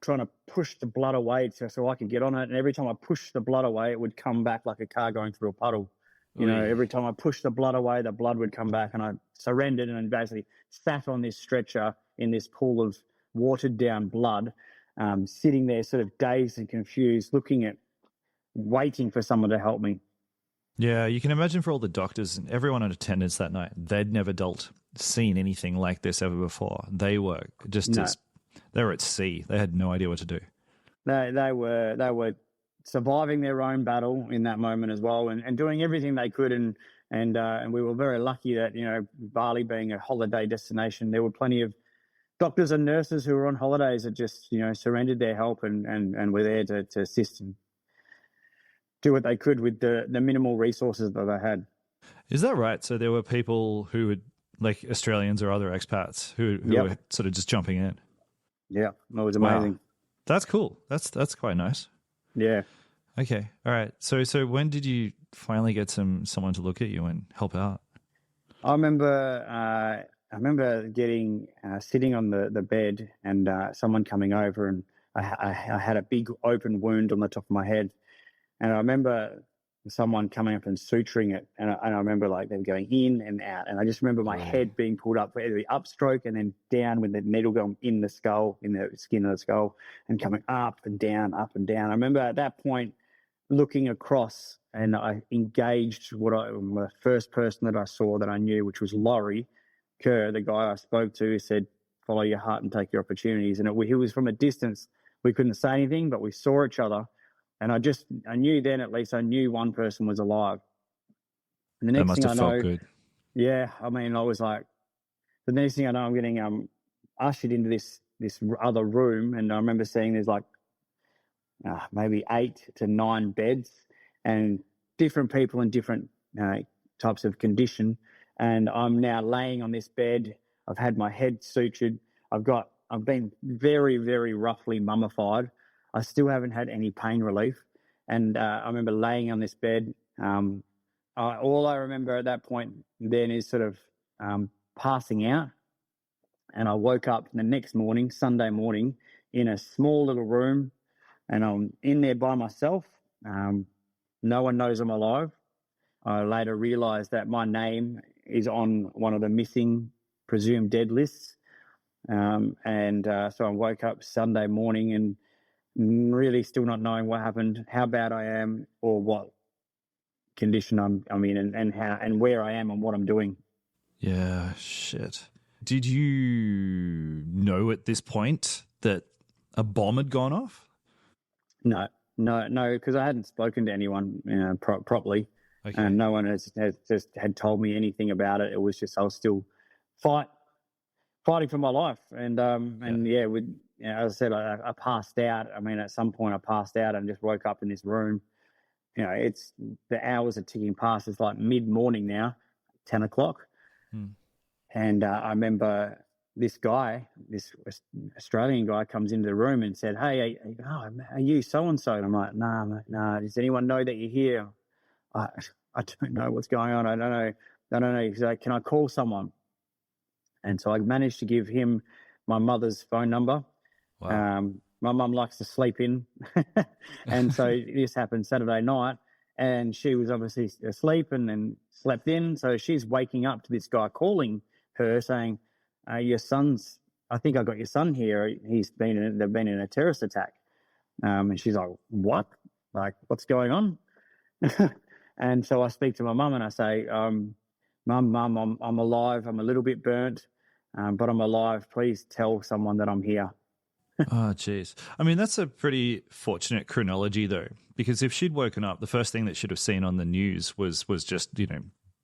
trying to push the blood away so I could get on it. And every time I pushed the blood away, it would come back like a car going through a puddle. Every time I pushed the blood away, the blood would come back, and I surrendered and basically sat on this stretcher in this pool of watered down blood. sitting there sort of dazed and confused, waiting for someone to help me. Yeah, you can imagine for all the doctors and everyone in attendance that night, they'd never seen anything like this ever before. They were they were at sea. They had no idea what to do. They were surviving their own battle in that moment as well, and doing everything they could. And we were very lucky that, Bali being a holiday destination, there were plenty of doctors and nurses who were on holidays that just, surrendered their help and were there to assist and do what they could with the minimal resources that they had. Is that right? So there were people who would, like Australians or other expats, who were sort of just jumping in. Yeah, that was amazing. Wow. That's cool. That's quite nice. Yeah. Okay. All right. So when did you finally get someone to look at you and help out? I remember getting sitting on the bed and someone coming over, and I had a big open wound on the top of my head, and I remember someone coming up and suturing it, and I remember like they were going in and out, and I just remember my head being pulled up, the upstroke, and then down with the needle going in the skull, in the skin of the skull, and coming up and down, up and down. I remember at that point looking across, and I engaged the first person that I saw that I knew, which was Laurie Kerr, the guy I spoke to, who said, "Follow your heart and take your opportunities." And he was from a distance. We couldn't say anything, but we saw each other. And I knew then, at least I knew one person was alive. And the next must thing have I know, felt good. Yeah, I mean, I was like, the next thing I know, I'm getting ushered into this other room, and I remember seeing there's like maybe 8 to 9 beds, and different people in different types of condition. And I'm now laying on this bed. I've had my head sutured. I've been very, very roughly mummified. I still haven't had any pain relief. And I remember laying on this bed. All I remember at that point then is sort of passing out. And I woke up the next morning, Sunday morning, in a small little room, and I'm in there by myself. No one knows I'm alive. I later realised that my name is on one of the missing, presumed dead lists. So I woke up Sunday morning and really still not knowing what happened, how bad I am, or what condition I'm in, and how and where I am and what I'm doing. Yeah, shit. Did you know at this point that a bomb had gone off? No, because I hadn't spoken to anyone properly, Okay. and no one has just had told me anything about it. It was just I was still fighting for my life, as I said, I passed out. I mean, at some point I passed out and just woke up in this room. It's the hours are ticking past. It's like mid-morning now, 10 o'clock. And I remember this Australian guy comes into the room and said, "Hey, are you so-and-so?" And I'm like, nah. Does anyone know that you're here? I don't know what's going on. I don't know. He's like, "Can I call someone?" And so I managed to give him my mother's phone number. Wow. My mum likes to sleep in. And so this happened Saturday night, and she was obviously asleep and then slept in. So she's waking up to this guy calling her saying, "Your son's, I think I got your son here. They've been in a terrorist attack." And she's like, "What? Like, what's going on?" And so I speak to my mum and I say, Mum, I'm alive. I'm a little bit burnt, but I'm alive. Please tell someone that I'm here." Oh, geez. I mean, that's a pretty fortunate chronology, though, because if she'd woken up, the first thing that she'd have seen on the news was just,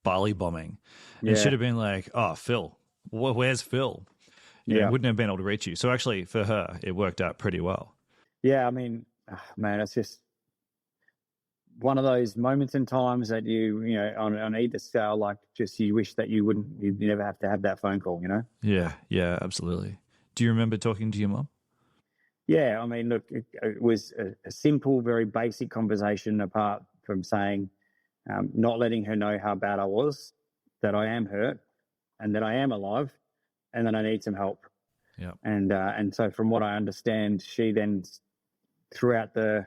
Bali bombing. And she'd have been like, "Oh, Phil, where's Phil?" Wouldn't have been able to reach you. So actually, for her, it worked out pretty well. Yeah, I mean, man, it's just one of those moments in times that on either scale, like just you wish that you'd never have to have that phone call, Yeah, absolutely. Do you remember talking to your mum? Yeah, I mean, look, it was a simple, very basic conversation, apart from saying, not letting her know how bad I was, that I am hurt and that I am alive and that I need some help. Yeah. And so from what I understand, she then threw out the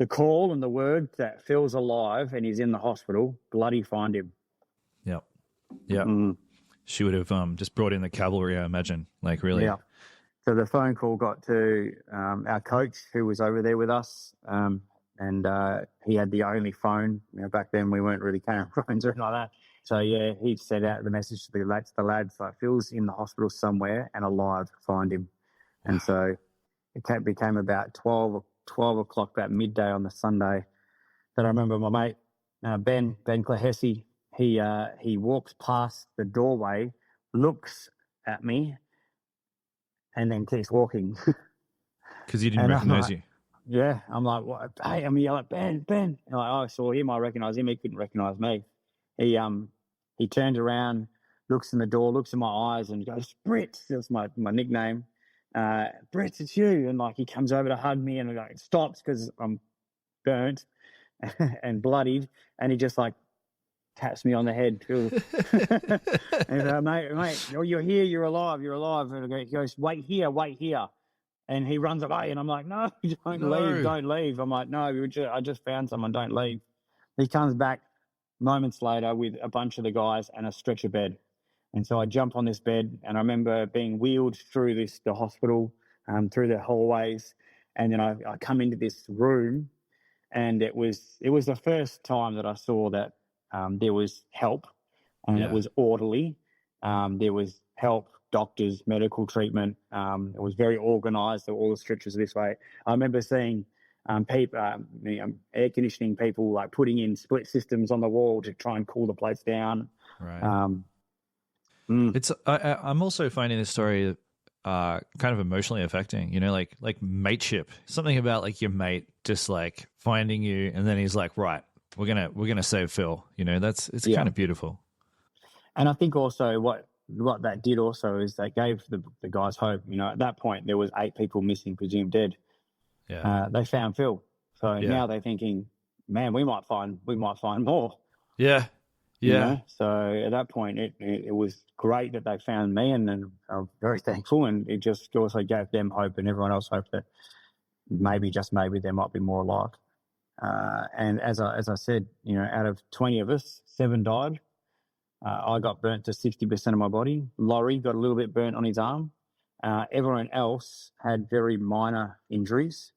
call and the word that Phil's alive and he's in the hospital, bloody find him. Yeah. She would have just brought in the cavalry, I imagine, like really. Yeah. So the phone call got to our coach who was over there with us, and he had the only phone. Back then we weren't really carrying phones or anything like that. So yeah, he sent out the message to the lads like, Phil's in the hospital somewhere and alive, find him. And so it became about 12 o'clock, about midday on the Sunday, that I remember my mate, Ben Clahessy, he walks past the doorway, looks at me, and then keeps walking. Because he didn't recognize you. Yeah, I'm like, what? Hey, I'm yelling, Ben. And I saw him, I recognised him, he couldn't recognise me. He turns around, looks in the door, looks in my eyes, and goes, Britt. That's my nickname. Britt, it's you. And like he comes over to hug me, and like stops because I'm burnt and bloodied, and he just like taps me on the head too. And mate, you're here, you're alive. And he goes, wait here. And he runs away, and I'm like, no, don't leave. I'm like, no, I just found someone, don't leave. He comes back moments later with a bunch of the guys and a stretcher bed. And so I jump on this bed, and I remember being wheeled through the hospital, through the hallways. And then I come into this room, and it was the first time that I saw that there was help, and it was orderly. There was help, doctors, medical treatment. It was very organised. All the stretchers this way. I remember seeing people, air conditioning people, like putting in split systems on the wall to try and cool the place down. Right. It's. I'm also finding this story kind of emotionally affecting. Like mateship. Something about like your mate just like finding you, and then he's like, right, we're gonna save Phil. It's kind of beautiful. And I think also what that did also is that gave the guys hope. At that point there was 8 people missing, presumed dead. Yeah. They found Phil. So now they're thinking, man, we might find more. Yeah. Yeah. So at that point it was great that they found me, and then I'm very thankful, and it just also gave them hope and everyone else hope that maybe there might be more alive. And as I said, out of 20 of us, 7 died. I got burnt to 60% of my body. Laurie got a little bit burnt on his arm. Everyone else had very minor injuries.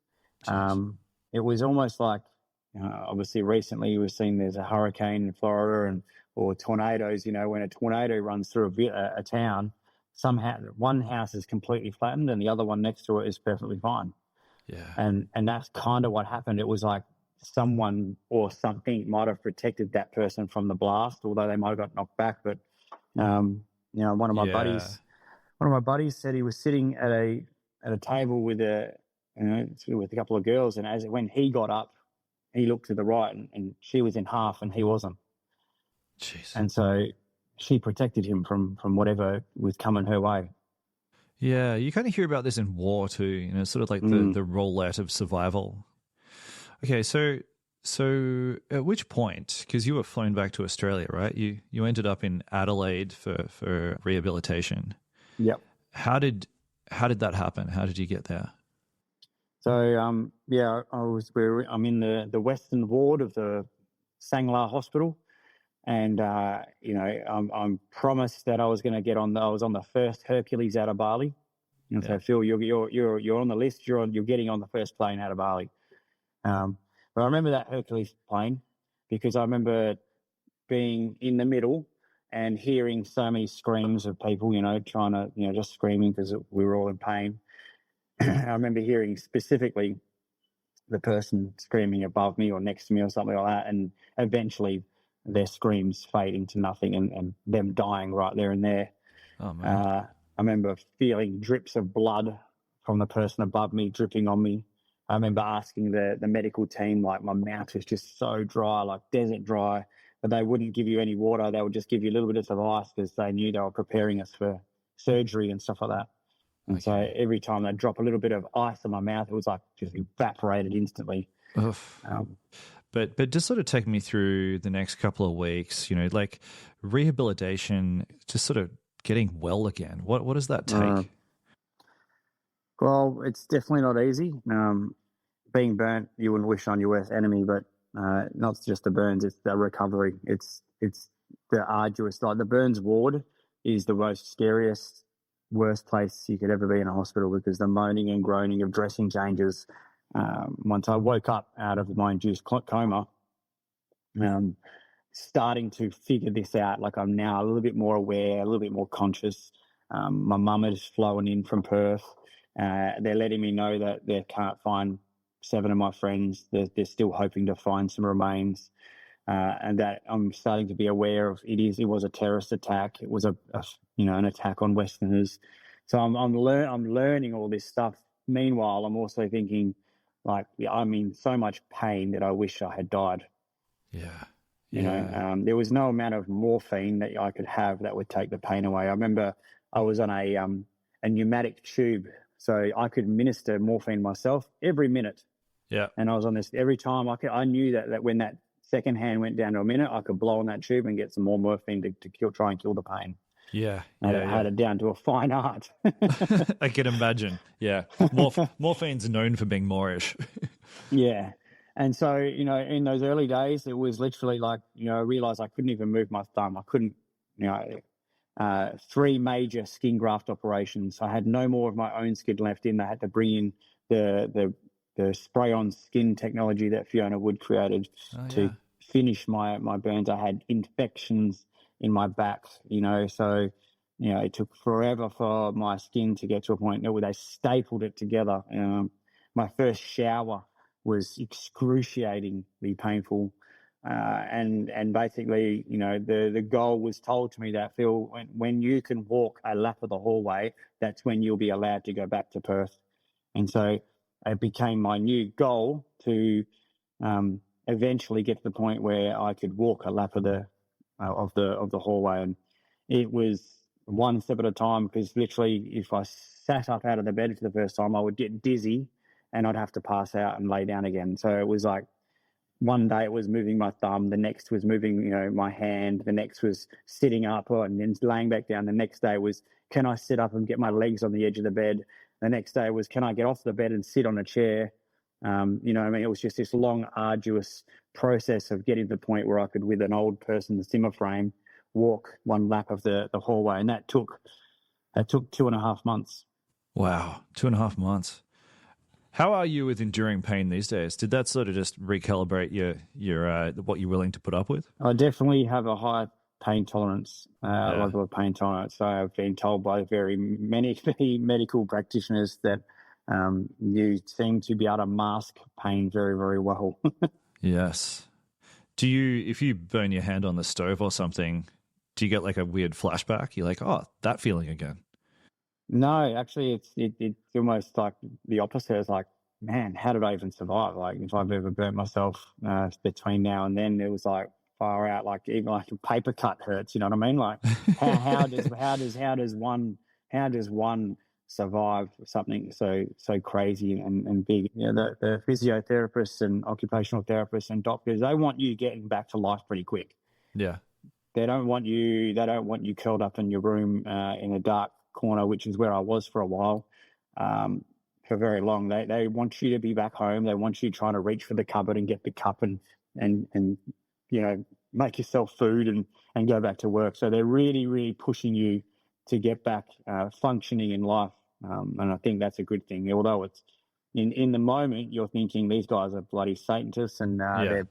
It was almost like, obviously recently we've seen there's a hurricane in Florida or tornadoes. When a tornado runs through a town, somehow one house is completely flattened and the other one next to it is perfectly fine. Yeah. And that's kind of what happened. It was like someone or something might have protected that person from the blast, although they might have got knocked back. But one of my buddies said he was sitting at a table with a couple of girls, and when he got up, he looked to the right, and she was in half, and he wasn't. Jeez. And so she protected him from whatever was coming her way. Yeah, you kind of hear about this in war too. Sort of like the roulette of survival. Okay, so at which point, because you were flown back to Australia, right? You ended up in Adelaide for rehabilitation. Yep. How did that happen? How did you get there? So I'm in the Western ward of the Sangla Hospital, and I'm promised that I was going to get on. I was on the first Hercules out of Bali, and so Phil, you're on the list. You're getting on the first plane out of Bali. But I remember that Hercules plane because I remember being in the middle and hearing so many screams of people, trying to, just screaming because we were all in pain. I remember hearing specifically the person screaming above me or next to me or something like that, and eventually their screams fade into nothing and them dying right there and there. Oh, man. I remember feeling drips of blood from the person above me dripping on me. I remember asking the medical team, like my mouth was just so dry, like desert dry, but they wouldn't give you any water. They would just give you a little bit of ice because they knew they were preparing us for surgery and stuff like that. And so every time they'd drop a little bit of ice in my mouth, it was like just evaporated instantly. But just sort of take me through the next couple of weeks, like rehabilitation, just sort of getting well again. What does that take? Well, it's definitely not easy. Being burnt, you wouldn't wish on your worst enemy, but not just the burns, it's the recovery. It's the arduous. Like the burns ward is the most scariest worst place you could ever be in a hospital, because the moaning and groaning of dressing changes. Once I woke up out of my induced coma, starting to figure this out, like I'm now a little bit more aware, a little bit more conscious. My mum has flown in from Perth. They're letting me know that they can't find 7 of my friends. They're still hoping to find some remains. And that I'm starting to be aware of it was a terrorist attack. It was an attack on Westerners. So I'm learning all this stuff. Meanwhile, I'm also thinking, like, I'm in so much pain that I wish I had died. Yeah. You know, there was no amount of morphine that I could have that would take the pain away. I remember I was on a pneumatic tube, so I could administer morphine myself every minute. Yeah. And I was on this every time. I knew that when that second hand went down to a minute, I could blow on that tube and get some more morphine to try and kill the pain. Yeah. I had it down to a fine art. I can imagine. Yeah. Morphine's known for being Moorish. Yeah. And so, in those early days, it was literally like, I realized I couldn't even move my thumb. I couldn't, 3 major skin graft operations. I had no more of my own skin left in. They had to bring in the spray-on skin technology that Fiona Wood created to finish my burns. I had infections in my back, so, it took forever for my skin to get to a point where they stapled it together. My first shower was excruciatingly painful. And basically, the goal was told to me that, Phil, when you can walk a lap of the hallway, that's when you'll be allowed to go back to Perth. And so it became my new goal to eventually get to the point where I could walk a lap of the hallway. And it was one step at a time, because literally if I sat up out of the bed for the first time, I would get dizzy and I'd have to pass out and lay down again. So it was like, one day it was moving my thumb, the next was moving, my hand, the next was sitting up and then laying back down. The next day was, can I sit up and get my legs on the edge of the bed? The next day was, can I get off the bed and sit on a chair? It was just this long, arduous process of getting to the point where I could, with an old person's Zimmer frame, walk one lap of the hallway. And that took 2.5 months. Wow, 2.5 months. How are you with enduring pain these days? Did that sort of just recalibrate your what you're willing to put up with? I definitely have a high pain tolerance, level of pain tolerance. So I've been told by many medical practitioners that you seem to be able to mask pain very, very well. Yes. If you burn your hand on the stove or something, do you get like a weird flashback? You're like, oh, that feeling again. No, actually, it's almost like the opposite. It's like, man, how did I even survive? Like, if I've ever burnt myself between now and then, it was like far out. Like, even like a paper cut hurts. You know what I mean? Like, how does one survive something so crazy and big? The physiotherapists and occupational therapists and doctors, they want you getting back to life pretty quick. Yeah, they don't want you curled up in your room in a dark corner, which is where I was for a while, for very long. They want you to be back home. They want you trying to reach for the cupboard and get the cup and make yourself food and go back to work. So they're really, really pushing you to get back functioning in life. And I think that's a good thing. Although it's in the moment you're thinking these guys are bloody Satanists and they're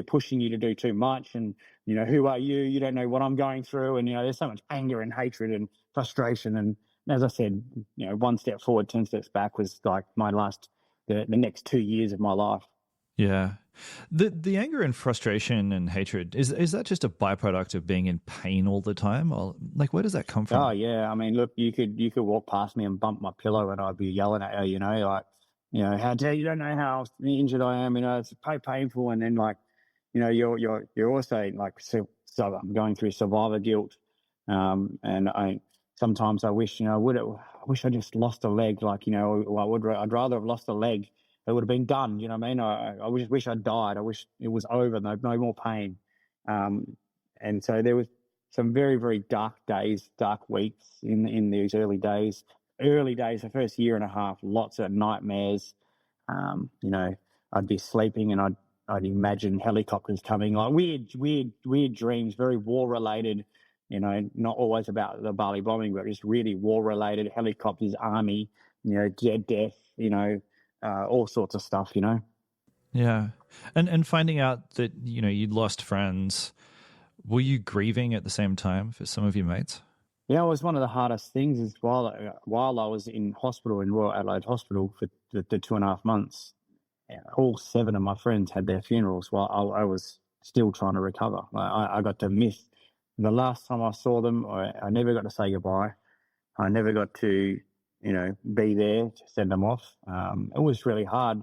pushing you to do too much, and who are you? You don't know what I'm going through, and there's so much anger and hatred and frustration. And as I said, one step forward, 10 steps back was like the next 2 years of my life. Yeah. The anger and frustration and hatred, is that just a byproduct of being in pain all the time? Or like, where does that come from? Oh yeah. I mean, look, you could walk past me and bump my pillow and I'd be yelling at you, how dare you, don't know how injured I am, it's painful. And then you're also like, so I'm going through survivor guilt. And sometimes I wish, I wish I just lost a leg. I'd rather have lost a leg. It would have been done. You know what I mean? I wish I'd died. I wish it was over. No more pain. And so there was some very, very dark days, dark weeks in these early days. The first year and a half, lots of nightmares. I'd be sleeping and I'd imagine helicopters coming, like weird dreams, very war related. not always about the Bali bombing, but just really war-related, helicopters, army, death, all sorts of stuff, Yeah. And finding out that, you'd lost friends, were you grieving at the same time for some of your mates? Yeah, it was one of the hardest things is while I was in hospital, in Royal Adelaide Hospital for the 2.5 months, all 7 of my friends had their funerals while I was still trying to recover. I got to miss the last time I saw them. I never got to say goodbye. I never got to, be there to send them off. It was really hard.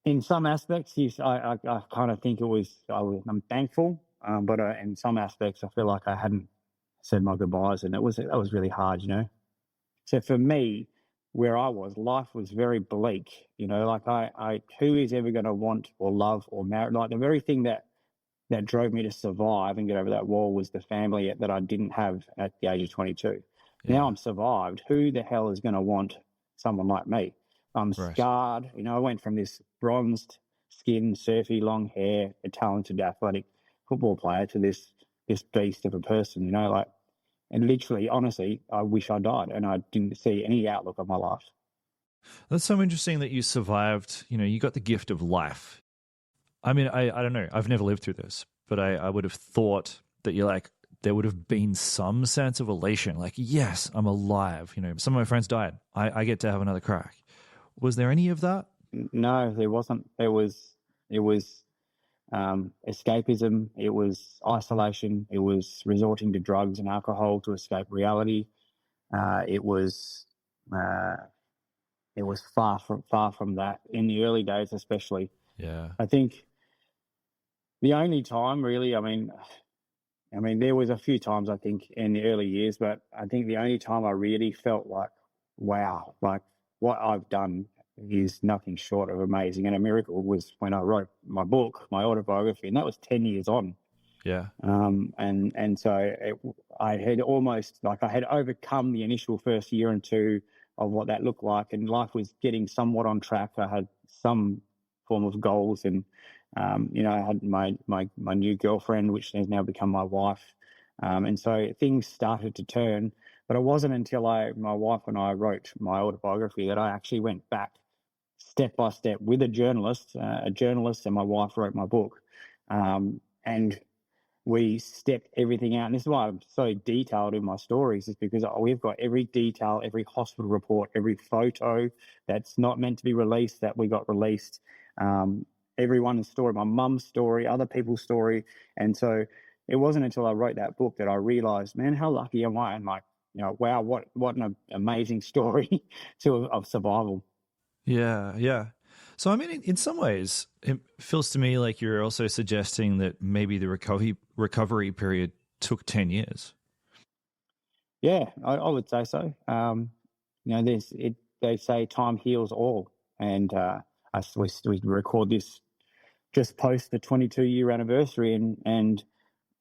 In some aspects, I kind of think I'm thankful, but in some aspects, I feel like I hadn't said my goodbyes, and that was really hard, So for me, where I was, life was very bleak, like who is ever going to want or love or marry? Like the very thing that drove me to survive and get over that wall was the family that I didn't have at the age of 22. Yeah. Now I'm survived. Who the hell is going to want someone like me? I'm Right. scarred. I went from this bronzed skin, surfy, long hair, a talented athletic football player to this beast of a person, and literally, honestly, I wish I died and I didn't see any outlook of my life. That's so interesting that you survived, you got the gift of life. I mean, I don't know. I've never lived through this, but I would have thought that there would have been some sense of elation, like, yes, I'm alive. Some of my friends died. I get to have another crack. Was there any of that? No, there wasn't. It was escapism. It was isolation. It was resorting to drugs and alcohol to escape reality. It was far from that in the early days, especially. Yeah. I think the only time really, I mean, there was a few times I think in the early years, but I think the only time I really felt like, wow, like what I've done is nothing short of amazing and a miracle was when I wrote my book, my autobiography, and that was 10 years on. Yeah. And so I had overcome the initial first year and two of what that looked like, and life was getting somewhat on track. I had some form of goals, and I had my new girlfriend, which has now become my wife, and so things started to turn. But it wasn't until my wife and I wrote my autobiography that I actually went back step by step with a journalist, and my wife wrote my book, and we stepped everything out. And this is why I'm so detailed in my stories, is because we've got every detail, every hospital report, every photo that's not meant to be released that we got released, everyone's story, my mum's story, other people's story. And so it wasn't until I wrote that book that I realized, man, how lucky am I? And wow, what an amazing story of survival. Yeah, yeah. So, I mean, in some ways, it feels to me like you're also suggesting that maybe the recovery period took 10 years. Yeah, I would say so. They say time heals all. And we record this just post the 22-year anniversary, and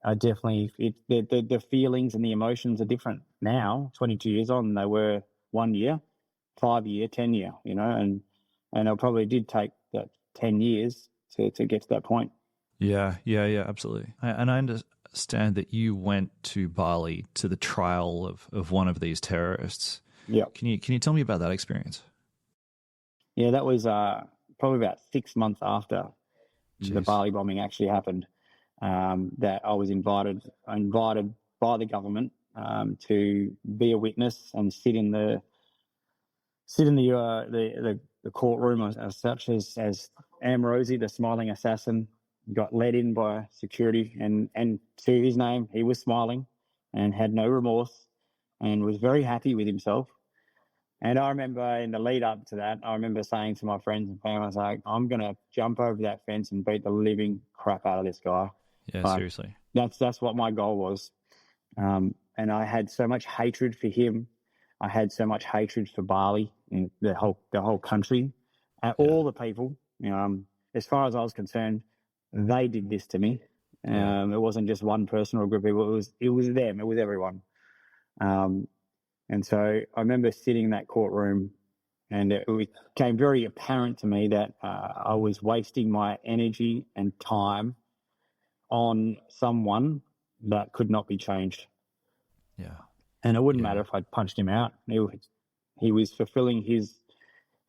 I definitely, the feelings and the emotions are different now, 22 years on, than they were 1 year, 5 year, 10 year, and it probably did take that 10 years to get to that point. Yeah, absolutely. And I understand that you went to Bali to the trial of one of these terrorists. Yeah. Can you tell me about that experience? Yeah, that was probably about 6 months after the Bali bombing actually happened. That I was invited by the government to be a witness and sit in the courtroom as such, as Amrosi, the smiling assassin, got led in by security, and to his name, he was smiling and had no remorse and was very happy with himself. And I remember in the lead up to that, I remember saying to my friends and family, I was like, I'm going to jump over that fence and beat the living crap out of this guy. Yeah, seriously. That's what my goal was. And I had so much hatred for him. I had so much hatred for Bali and the whole country, and all the people. As far as I was concerned, they did this to me. It wasn't just one person or a group of people. It was them. It was everyone. And so I remember sitting in that courtroom, and it became very apparent to me that I was wasting my energy and time on someone that could not be changed. Yeah. And it wouldn't Yeah. matter if I'd punched him out. He was fulfilling his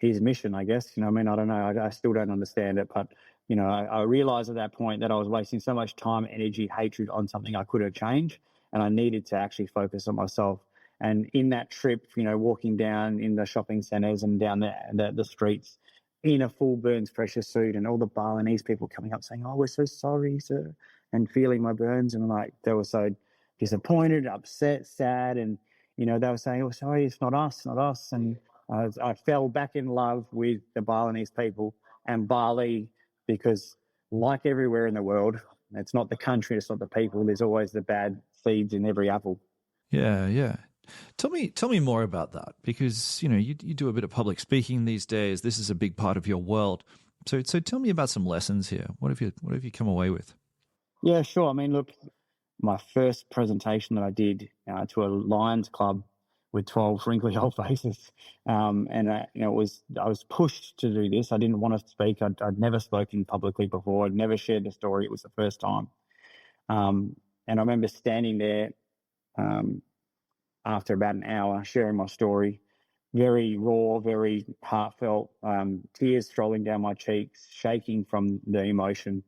mission, I guess. You know what I mean? I don't know. I still don't understand it. But, you know, I realized at that point that I was wasting so much time, energy, hatred on something I could have changed. And I needed to actually focus on myself. And in that trip, you know, walking down in the shopping centres and down the streets in a full Burns pressure suit, and all the Balinese people coming up saying, "Oh, we're so sorry, sir," and feeling my burns. And like, they were so disappointed, upset, sad. And, you know, they were saying, "Oh, sorry, it's not us, not us." And I fell back in love with the Balinese people and Bali, because like everywhere in the world, it's not the country, it's not the people. There's always the bad seeds in every apple. Yeah, yeah. Tell me more about that, because, you know, you do a bit of public speaking these days. This is a big part of your world. So tell me about some lessons here. What have you come away with? Yeah, sure. I mean, look, my first presentation that I did to a Lions club with 12 wrinkly old faces, and you know, I was pushed to do this. I didn't want to speak. I'd never spoken publicly before. I'd never shared the story. It was the first time, and I remember standing there. After about an hour, sharing my story, very raw, very heartfelt, tears strolling down my cheeks, shaking from the emotion.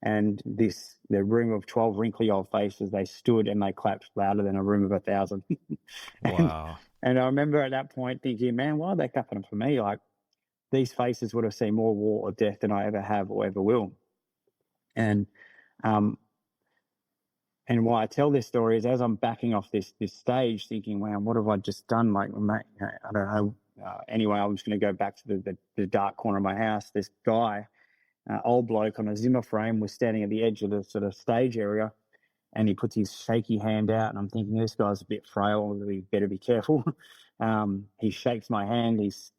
And the room of 12 wrinkly old faces, they stood and they clapped louder than a room of 1,000. Wow. And I remember at that point thinking, man, why are they clapping for me? Like, these faces would have seen more war or death than I ever have or ever will. And why I tell this story is, as I'm backing off this stage, thinking, wow, what have I just done? Like, I don't know. Anyway, I was going to go back to the dark corner of my house. This guy, old bloke on a Zimmer frame, was standing at the edge of the sort of stage area, and he puts his shaky hand out, and I'm thinking, this guy's a bit frail. We better be careful. He shakes my hand. His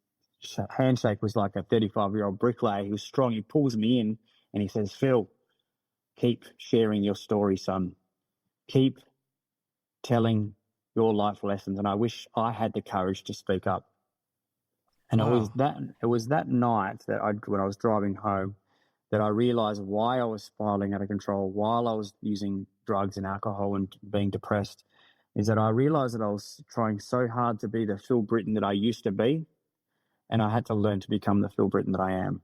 handshake was like a 35-year-old bricklayer. He was strong. He pulls me in, and he says, "Phil, keep sharing your story, son. Keep telling your life lessons." And I wish I had the courage to speak up. And Wow. it was that night that when I was driving home, that I realized why I was spiraling out of control, while I was using drugs and alcohol and being depressed, is that I realized that I was trying so hard to be the Phil Britten that I used to be, and I had to learn to become the Phil Britten that I am.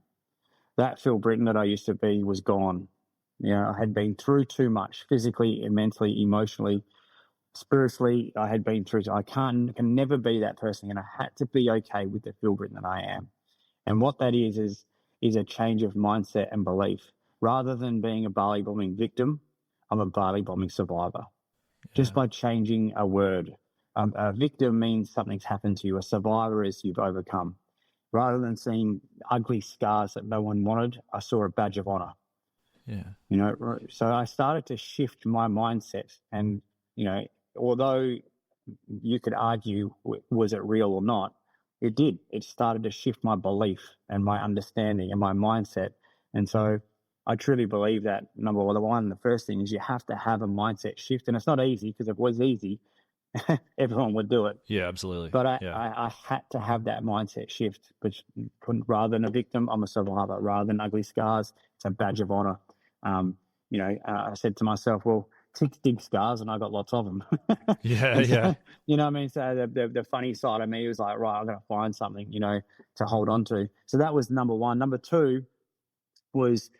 That Phil Britten that I used to be was gone. You know, I had been through too much physically, mentally, emotionally, spiritually. I had been through. I can never be that person, and I had to be okay with the Phil Britten that I am. And what that is a change of mindset and belief. Rather than being a Bali bombing victim, I'm a Bali bombing survivor. Yeah. Just by changing a word. A victim means something's happened to you. A survivor is you've overcome. Rather than seeing ugly scars that no one wanted, I saw a badge of honor. Yeah. You know, so I started to shift my mindset. And, you know, although you could argue, was it real or not? It did. It started to shift my belief and my understanding and my mindset. And so I truly believe that, number one, the first thing is you have to have a mindset shift. And it's not easy, because if it was easy, everyone would do it. Yeah, absolutely. But I had to have that mindset shift. But rather than a victim, I'm a survivor. Rather than ugly scars, it's a badge of honor. You know, I said to myself, well, ticks dig scars, and I got lots of them. Yeah, yeah. You know what I mean? So the funny side of me was like, right, I'm going to find something, you know, to hold on to. So that was number one. Number two was,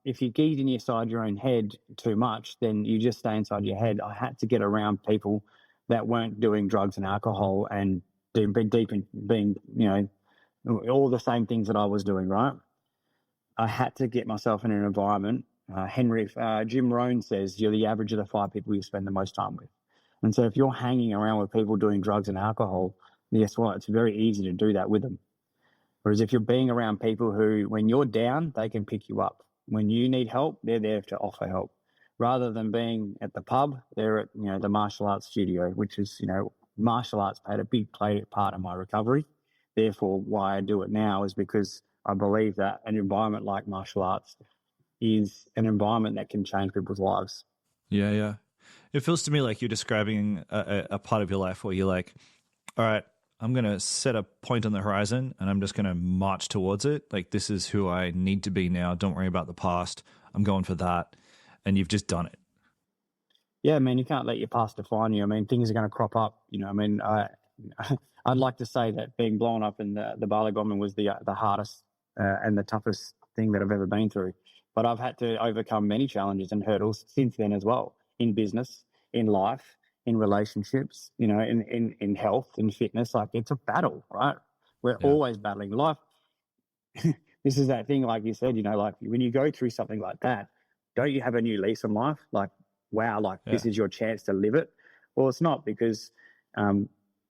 if you get inside your own head too much, then you just stay inside your head. I had to get around people that weren't doing drugs and alcohol and being deep in being, you know, all the same things that I was doing, right? I had to get myself in an environment. Jim Rohn says you're the average of the 5 people you spend the most time with. And so if you're hanging around with people doing drugs and alcohol, guess what? It's very easy to do that with them. Whereas if you're being around people who, when you're down, they can pick you up. When you need help, they're there to offer help. Rather than being at the pub, they're at, you know, the martial arts studio, which is, you know, martial arts played a big part of my recovery. Therefore, why I do it now is because I believe that an environment like martial arts is an environment that can change people's lives. Yeah, yeah. It feels to me like you're describing a part of your life where you're like, all right, I'm going to set a point on the horizon and I'm just going to march towards it. Like, this is who I need to be now. Don't worry about the past. I'm going for that. And you've just done it. yeah, man, you can't let your past define you. I mean, things are going to crop up. I'd like to say that being blown up in the Bali Bombing was the hardest and the toughest thing that I've ever been through. But I've had to overcome many challenges and hurdles since then as well, in business, in life, in relationships, in health, in fitness. Like, it's a battle, right? We're always battling. Life, this is that thing, like you said, like when you go through something like that, don't you have a new lease on life? Like, wow, this is your chance to live it. Well, it's not, because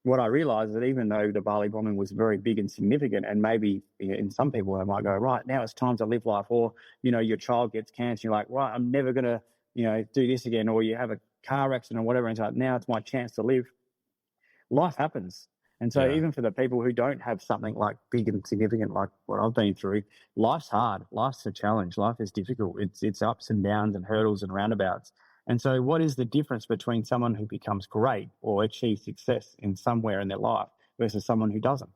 what I realized is that even though the Bali Bombing was very big and significant, and maybe in some people they might go, right, now it's time to live life, or, your child gets cancer, you're like, right, I'm never going to, do this again, or you have a car accident or whatever, and it's like, now it's my chance to live. Life happens. And so even for the people who don't have something like big and significant like what I've been through, life's hard. Life's a challenge. Life is difficult. It's ups and downs and hurdles and roundabouts. And so what is the difference between someone who becomes great or achieves success in somewhere in their life versus someone who doesn't?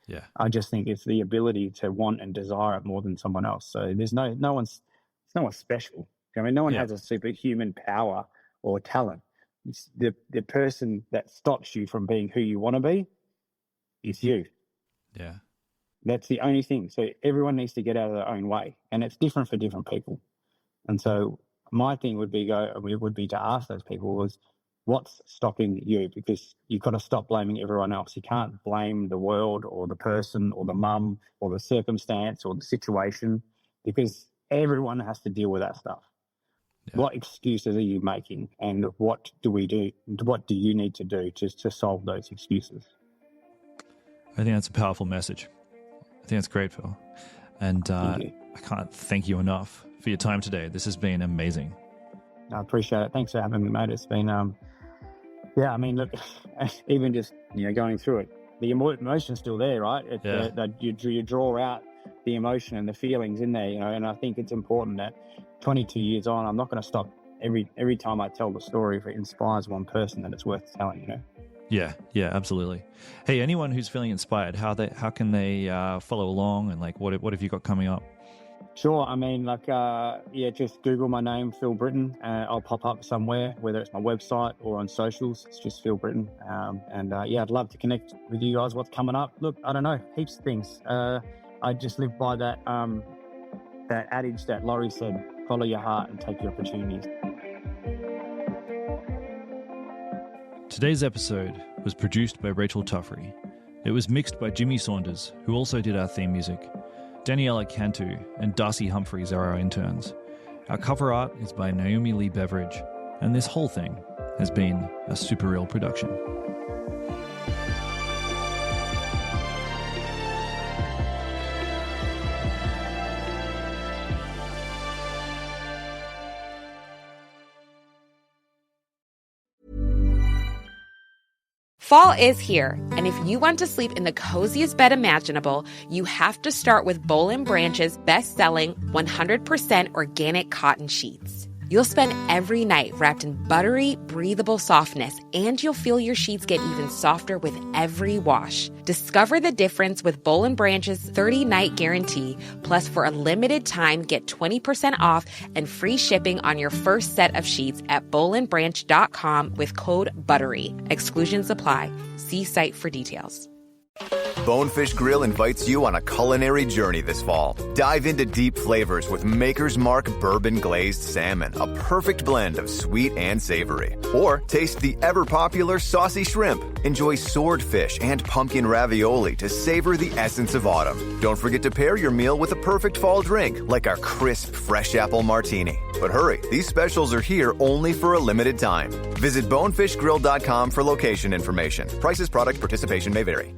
Yeah. I just think it's the ability to want and desire it more than someone else. So there's no one's special. I mean, no one has a superhuman power or talent. It's the person that stops you from being who you want to be is you. Yeah. That's the only thing. So everyone needs to get out of their own way, and it's different for different people. And so my thing would be to ask those people was, what's stopping you? Because you've got to stop blaming everyone else. You can't blame the world or the person or the mum or the circumstance or the situation, because everyone has to deal with that stuff. Yeah. What excuses are you making, and what do we do? What do you need to do to solve those excuses? I think that's a powerful message. I think that's great, Phil. And I can't thank you enough for your time today. This has been amazing. I appreciate it. Thanks for having me, mate. It's been, I mean, look, even just, going through it, the emotion's still there, right? You draw out the emotion and the feelings in there, and I think it's important that 22 years on, I'm not going to stop every time I tell the story. If it inspires one person, then it's worth telling, Yeah, absolutely. Hey, anyone who's feeling inspired, how can they follow along, and what have you got coming up? Sure. I mean, just Google my name, Phil Britten. I'll pop up somewhere, whether it's my website or on socials. It's just Phil Britten. I'd love to connect with you guys. What's coming up? Look, I don't know, heaps of things. I just live by that adage that Laurie said, follow your heart and take your opportunities. Today's episode was produced by Rachel Tuffrey. It was mixed by Jimmy Saunders, who also did our theme music. Daniela Cantu and Darcy Humphreys are our interns. Our cover art is by Naomi Lee Beveridge, and this whole thing has been a Super Real production. Fall is here, and if you want to sleep in the coziest bed imaginable, you have to start with Boll & Branch's best-selling 100% organic cotton sheets. You'll spend every night wrapped in buttery, breathable softness, and you'll feel your sheets get even softer with every wash. Discover the difference with Boll & Branch's 30-night guarantee. Plus, for a limited time, get 20% off and free shipping on your first set of sheets at bollandbranch.com with code BUTTERY. Exclusions apply. See site for details. Bonefish Grill invites you on a culinary journey this fall. Dive into deep flavors with Maker's Mark Bourbon Glazed Salmon, a perfect blend of sweet and savory. Or taste the ever-popular Saucy Shrimp. Enjoy swordfish and pumpkin ravioli to savor the essence of autumn. Don't forget to pair your meal with a perfect fall drink, like our crisp fresh apple martini. But hurry, these specials are here only for a limited time. Visit bonefishgrill.com for location information. Prices, product participation may vary.